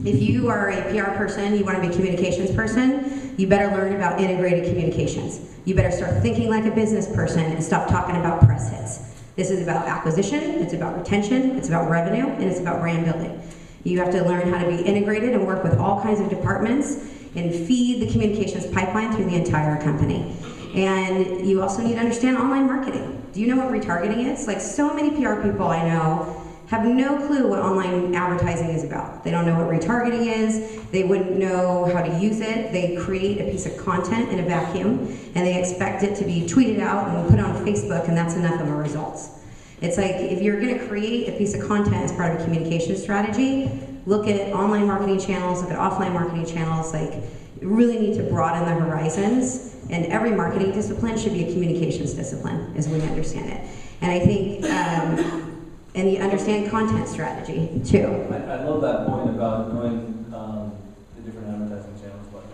if you are a PR person, you want to be a communications person, you better learn about integrated communications. You better start thinking like a business person and stop talking about press hits. This is about acquisition, it's about retention, it's about revenue, and it's about brand building. You have to learn how to be integrated and work with all kinds of departments and feed the communications pipeline through the entire company. And you also need to understand online marketing. Do you know what retargeting is? Like so many PR people I know have no clue what online advertising is about. They don't know what retargeting is, they wouldn't know how to use it, they create a piece of content in a vacuum, and they expect it to be tweeted out and put on Facebook, and that's enough of a results. It's like, if you're gonna create a piece of content as part of a communication strategy, look at online marketing channels, look at offline marketing channels, like, you really need to broaden the horizons, and every marketing discipline should be a communications discipline, as we understand it. And I think, and you understand content strategy, too. I love that point about knowing the different advertising channels, by the way.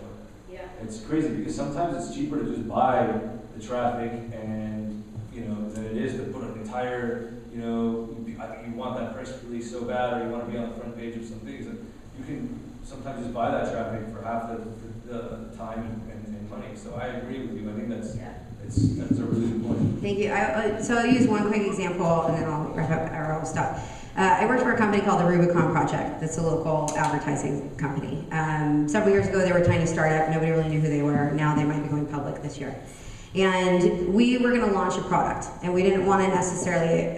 Yeah. It's crazy because sometimes it's cheaper to just buy the traffic and, you know, than it is to put an entire, you know, I think you want that press release so bad or you want to be on the front page of some things, and you can sometimes just buy that traffic for half the time and money. So I agree with you. I think that's a really good point. Thank you. So I'll use one quick example and then I'll wrap up or I'll stop. I worked for a company called the Rubicon Project. That's a local advertising company. Several years ago, they were a tiny startup. Nobody really knew who they were. Now they might be going public this year. And we were going to launch a product, and we didn't want to necessarily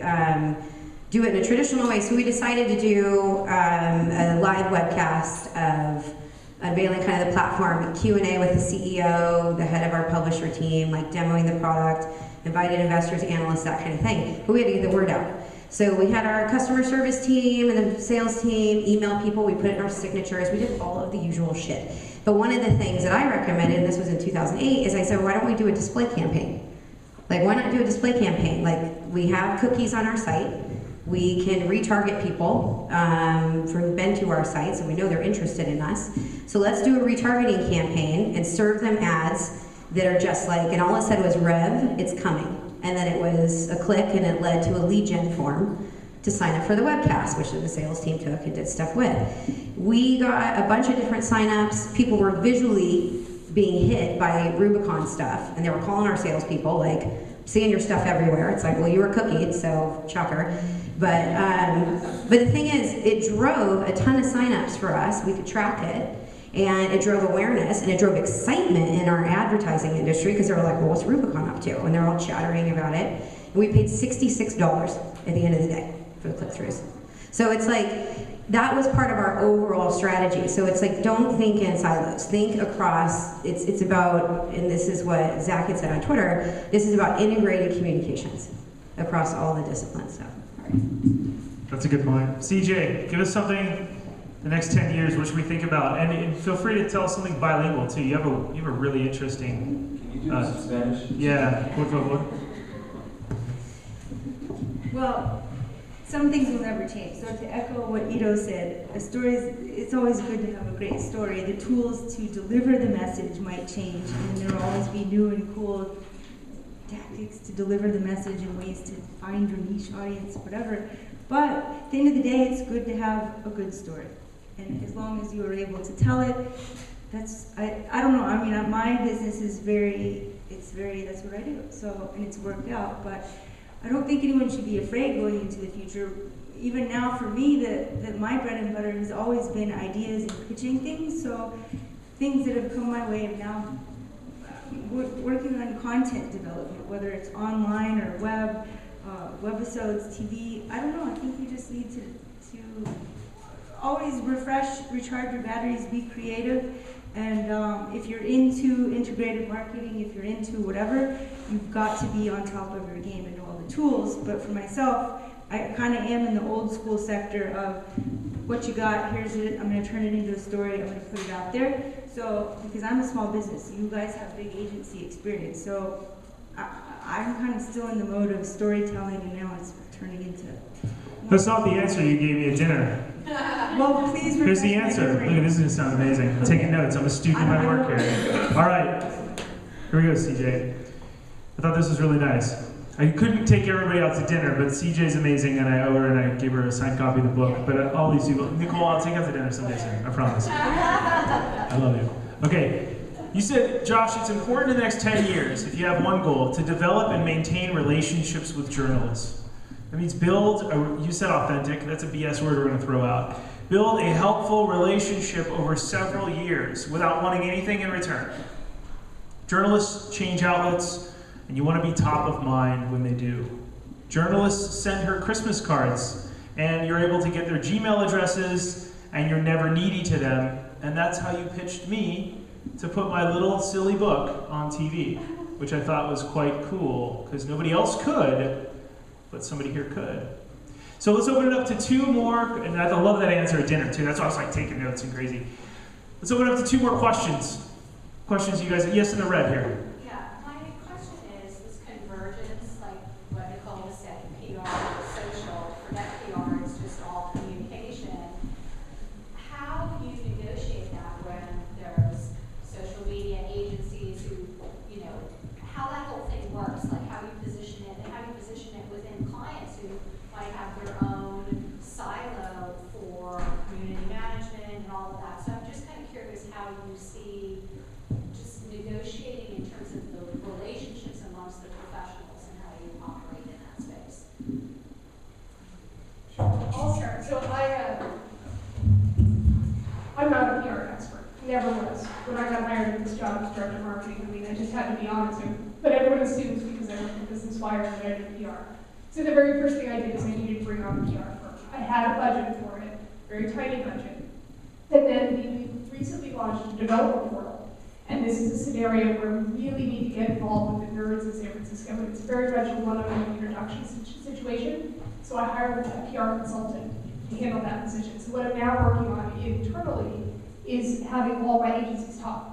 do it in a traditional way, so we decided to do a live webcast of unveiling kind of the platform, Q&A with the CEO, the head of our publisher team, like demoing the product, invited investors, analysts, that kind of thing. But we had to get the word out. So we had our customer service team and the sales team email people, we put it in our signatures, we did all of the usual shit. But one of the things that I recommended, and this was in 2008, is I said, why don't we do a display campaign? Like, why not do a display campaign? Like, we have cookies on our site. We can retarget people who've been to our site, so we know they're interested in us. So let's do a retargeting campaign and serve them ads that are just like, and all it said was, Rev, it's coming. And then it was a click, and it led to a lead gen form to sign up for the webcast, which the sales team took and did stuff with. We got a bunch of different signups. People were visually being hit by Rubicon stuff, and they were calling our salespeople, like, seeing your stuff everywhere. It's like, well, you were cookied, so shocker. But the thing is, it drove a ton of signups for us. We could track it, and it drove awareness, and it drove excitement in our advertising industry, because they were like, well, what's Rubicon up to? And they're all chattering about it. And we paid $66 at the end of the day for the click-throughs. So it's like, that was part of our overall strategy. So it's like, don't think in silos. Think across, it's about, and this is what Zach had said on Twitter, this is about integrated communications across all the disciplines. So, all right. That's a good point. CJ, give us something the next 10 years, what should we think about? And feel free to tell us something bilingual too. You have a really interesting... Can you do this in Spanish? Yeah, por favor. Well, some things will never change. So to echo what Edo said, a story it's always good to have a great story. The tools to deliver the message might change, and there will always be new and cool tactics to deliver the message and ways to find your niche audience, whatever. But at the end of the day, it's good to have a good story. And as long as you are able to tell it, I don't know, I mean, my business is that's what I do. So, and it's worked out, but I don't think anyone should be afraid going into the future. Even now, for me, that my bread and butter has always been ideas and pitching things. So things that have come my way of now working on content development, whether it's online or webisodes, TV. I don't know. I think you just need to always refresh, recharge your batteries, be creative. And if you're into integrated marketing, if you're into whatever, you've got to be on top of your game and know all the tools. But for myself, I kind of am in the old school sector of what you got, here's it, I'm going to turn it into a story, I'm going to put it out there. So, because I'm a small business, you guys have big agency experience. So I'm kind of still in the mode of storytelling, and now it's turning into... That's not the answer you gave me at dinner. Well, please. Here's the answer. Look, this is going to sound amazing. I'm taking notes. I'm a student of my work here. All right. Here we go, CJ. I thought this was really nice. I couldn't take everybody out to dinner, but CJ's amazing, and I owe her, and I gave her a signed copy of the book. But all these people, Nicole, I'll take you out to dinner someday soon. I promise. I love you. Okay. You said, Josh, it's important in the next 10 years, if you have one goal, to develop and maintain relationships with journalists. That means you said authentic, that's a BS word we're going to throw out. Build a helpful relationship over several years without wanting anything in return. Journalists change outlets, and you want to be top of mind when they do. Journalists send her Christmas cards, and you're able to get their Gmail addresses, and you're never needy to them, and that's how you pitched me to put my little silly book on TV, which I thought was quite cool, because nobody else could, but somebody here could. So let's open it up to two more, and I love that answer at dinner too. That's why I was like taking notes and crazy. Let's open it up to two more questions. Questions, you guys? Yes, in the red here. Yeah, my question is this convergence, like what Nicole was saying, PR, social, forget PR, it's just all communication. How do you negotiate that when there's social media agencies who, how that whole thing works, like how you position it, and how you position it within clients who might have their own silo for community management and all of that. So I'm just kind of curious how you see just negotiating in terms of the relationships amongst the professionals and how you operate in that space. I'll start. So I'm not a PR expert. Never was. When I got hired at this job as director of marketing, I just had to be honest. But everyone assumes because I work in Business Wire that I do PR. So the very first thing I did is I needed to bring on a PR firm. I had a budget for it, very tiny budget. And then we recently launched a developer portal. And this is a scenario where we really need to get involved with the nerds in San Francisco. And it's very much a one-on-one introduction situation. So I hired a PR consultant to handle that position. So what I'm now working on internally is having all my agencies talk.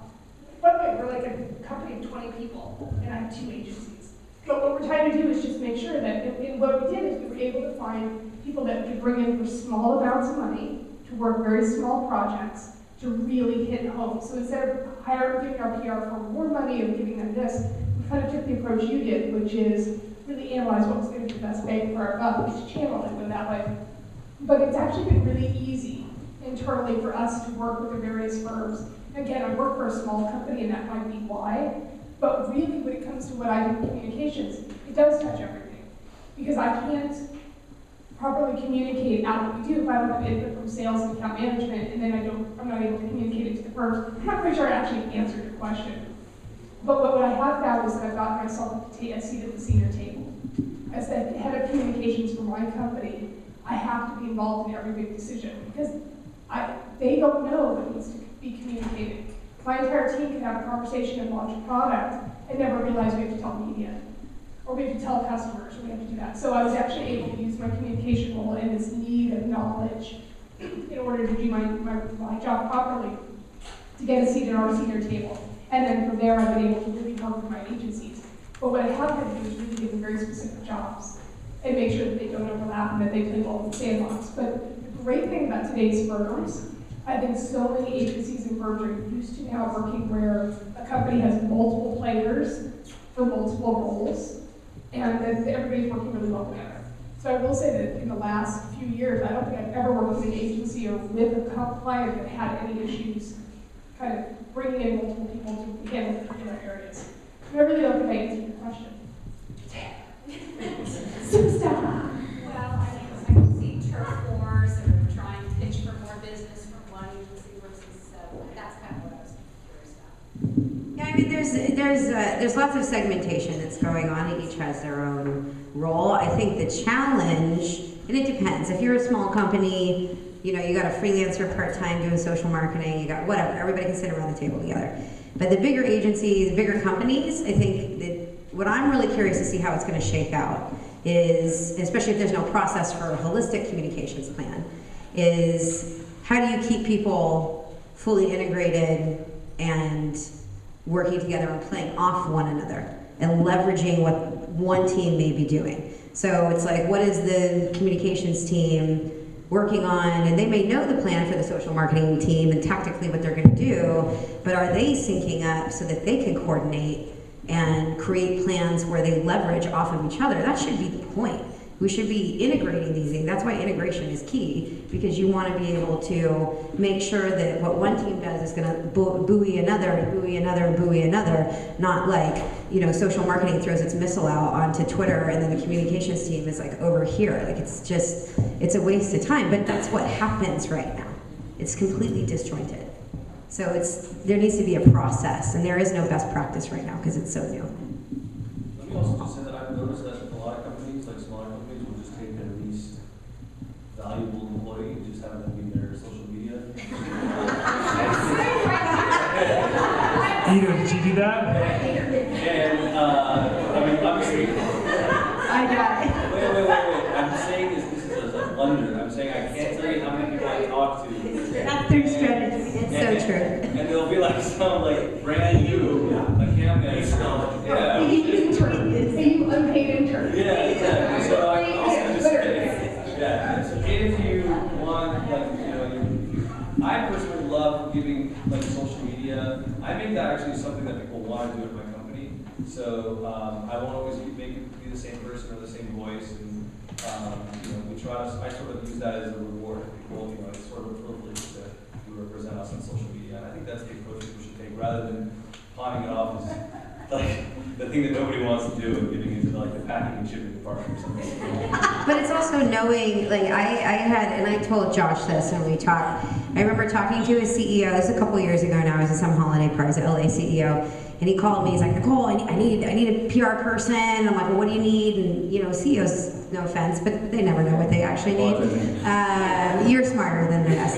By the way, we're like a company of 20 people, and I have 2 agencies. But what we're trying to do is just make sure that, and what we did is we were able to find people that we could bring in for small amounts of money to work very small projects to really hit home. So instead of giving our PR for more money and giving them this, we kind of took the approach you did, which is really analyze what was going to be the best bang for our buck, which channel and go that way. But it's actually been really easy internally for us to work with the various firms. Again, I work for a small company, and that might be why. But really, when it comes to what I do in communications, it does touch everything. Because I can't properly communicate out what we do if I don't have input from sales and account management, and then I'm not able to communicate it to the firms. I'm not quite sure I actually answered your question. But what I have found is that I've gotten myself a seat at the senior table. As the head of communications for my company, I have to be involved in every big decision because they don't know what needs to be communicated. My entire team can have a conversation and launch a product and never realize we have to tell media, or we have to tell customers, or we have to do that. So I was actually able to use my communication role and this need of knowledge in order to do my job properly to get a seat at our senior table. And then from there, I've been able to really work with my agencies. But what I have had to do is really give them very specific jobs and make sure that they don't overlap and that they play well in the sandbox. But the great thing about today's firms, I think so many agencies and firms are used to now working where a company has multiple players for multiple roles, and that everybody's working really well together. So I will say that in the last few years, I don't think I've ever worked with an agency or with a client that had any issues kind of bringing in multiple people to handle particular areas. And I really don't think I answered your question. Superstar! Well, I can see turf wars or trying to pitch for more business from one agency versus that's kind of what I was curious about. Yeah, I mean, there's lots of segmentation that's going on. Each has their own role. I think the challenge, and it depends. If you're a small company, you know, you got a freelancer part-time doing social marketing, you got whatever. Everybody can sit around the table together. But the bigger agencies, the bigger companies, I think that what I'm really curious to see how it's going to shake out is, especially if there's no process for a holistic communications plan, is how do you keep people fully integrated and working together and playing off one another and leveraging what one team may be doing. So it's like, what is the communications team working on? And they may know the plan for the social marketing team and tactically what they're going to do, but are they syncing up so that they can coordinate and create plans where they leverage off of each other? That should be the point. We should be integrating these things. That's why integration is key, because you want to be able to make sure that what one team does is going to buoy another, and buoy another, and buoy another. Not like, you know, social marketing throws its missile out onto Twitter and then the communications team is like over here. Like it's a waste of time, but that's what happens right now. It's completely disjointed. So there needs to be a process, and there is no best practice right now because it's so new. Let me also just say that I've noticed that a lot of companies, like smaller companies, will just take their least valuable employee and just have them be their social media. Edo, did you do that? And, I mean, obviously... I got it. Wait. I'm saying this is a blunder. I'm saying I can't tell you how many people I talk to. That's their strategy. It's so true. And they'll be like some like brand new account manager. Yeah. You unpaid intern. Yeah, exactly. So I can also just say, yeah. So if you want, like, you know, I personally love giving like social media. I make that actually something that people want to do at my company. So I won't always make it be the same person or the same voice. And you know, we try to. I sort of use that as a reward. People, you know, it's sort of a privilege to represent us on social media. And I think that's the approach that we should take, rather than pawning it off as like the thing that nobody wants to do and getting into like the packing and shipping department or something. But it's also knowing, like I had, and I told Josh this when we talked, I remember talking to his CEO, this was a couple years ago now, I was at some holiday party, as LA CEO, And he called me, he's like, Nicole, I need a PR person. I'm like, well, what do you need? And you know, CEOs, no offense, but they never know what they actually need. You're smarter than the rest.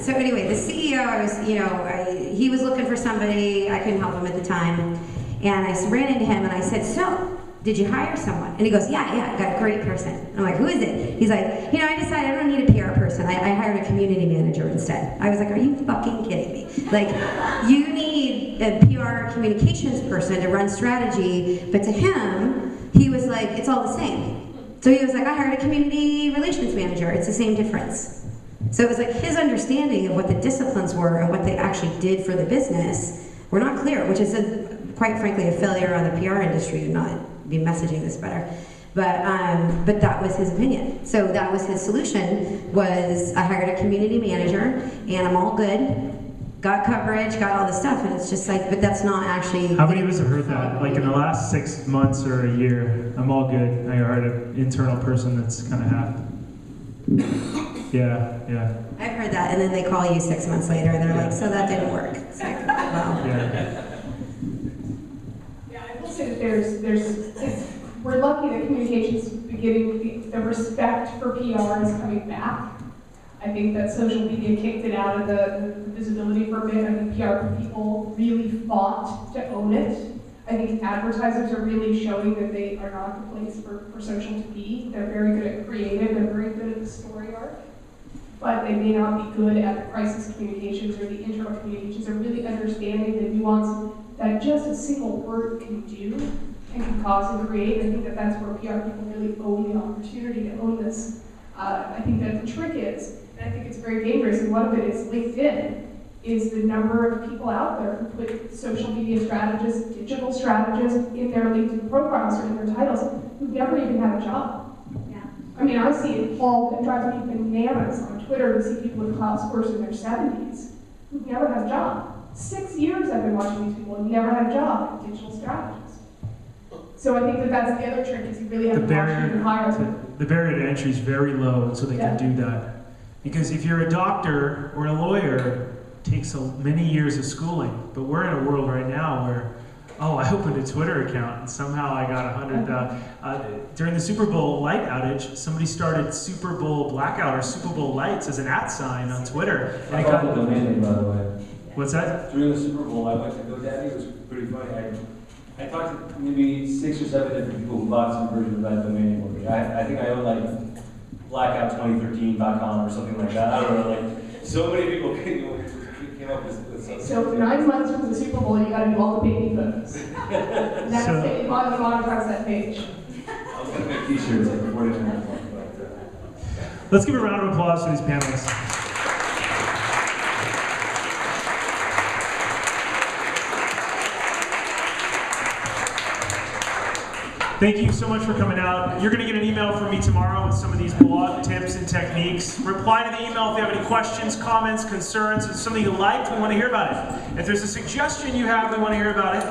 So anyway, the CEO, he was looking for somebody. I couldn't help him at the time. And I ran into him and I said, so, did you hire someone? And he goes, yeah, I got a great person. I'm like, who is it? He's like, I decided I don't need a PR person. I hired a community manager instead. I was like, are you fucking kidding me? Like, you need a PR communications person to run strategy, but to him, he was like, it's all the same. So he was like, I hired a community relations manager. It's the same difference. So it was like his understanding of what the disciplines were and what they actually did for the business were not clear, which is quite frankly a failure on the PR industry to not be messaging this better. But that was his opinion. So that was his solution, was I hired a community manager and I'm all good, got coverage, got all this stuff, and it's just like, but that's not actually... How many of us have heard that? Like in the last 6 months or a year, I'm all good. I hired an internal person that's kind of half. Yeah. I've heard that, and then they call you 6 months later, and they're like, so that didn't work. It's like, well. Yeah, I will say that we're lucky that communications beginning, the respect for PR is coming back. I think that social media kicked it out of the visibility for a bit. I think PR people really fought to own it. I think advertisers are really showing that they are not the place for social to be. They're very good at creative, they're very good at the story arc, but they may not be good at the crisis communications or the internal communications, or really understanding the nuance that just a single word can do and can cause and create. I think that that's where PR people really own the opportunity to own this. I think that the trick is, and I think it's very dangerous, and one of it is LinkedIn, is the number of people out there who put social media strategists, digital strategists in their LinkedIn profiles or in their titles who never even had a job. Yeah. I mean, I see it all, it drives me bananas on Twitter to see people with cloud scores in their 70s who never had a job. 6 years I've been watching these people and never had a job, digital strategists. So I think that that's the other trick, is you really have to watch who you hire. The barrier to entry is very low, so they can do that. Because if you're a doctor or a lawyer, takes many years of schooling, but we're in a world right now where, I opened a Twitter account and somehow I got 100. During the Super Bowl light outage, somebody started Super Bowl blackout or Super Bowl lights as an @ on Twitter. And I got the domain name, by the way. What's that? During the Super Bowl, I went to GoDaddy. It was pretty funny. I talked to maybe 6 or 7 different people who bought some version of that domain name with me. I think I own like blackout2013.com or something like that. I don't know. Like so many people came up with something. So for 9 months from the Super Bowl, you got to do all the baby photos. That's it. You monetize that page. I was going to make t-shirts like 40 minutes. Let's give a round of applause for these panelists. Thank you so much for coming out. You're going to get an email from me tomorrow with some of these blog tips and techniques. Reply to the email if you have any questions, comments, concerns. If it's something you liked, we want to hear about it. If there's a suggestion you have, we want to hear about it.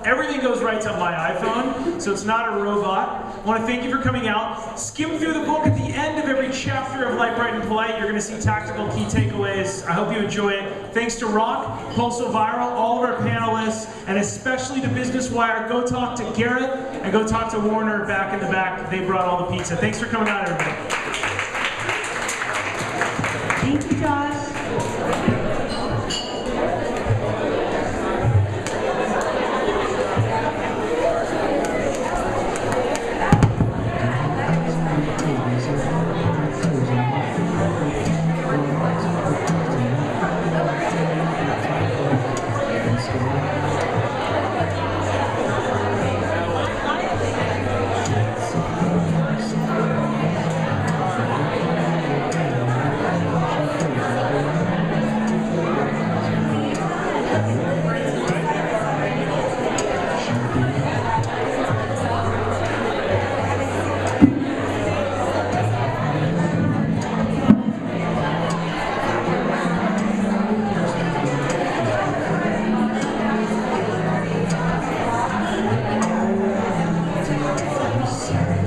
Everything goes right to my iPhone, so it's not a robot. I want to thank you for coming out. Skim through the book at the end of every chapter of Light, Bright, and Polite. You're going to see tactical key takeaways. I hope you enjoy it. Thanks to ROC, Pulso Viral, all of our panelists, and especially to Business Wire. Go talk to Garrett and go talk to Warner back in the back. They brought all the pizza. Thanks for coming out, everybody. Thank you, Josh. Sorry.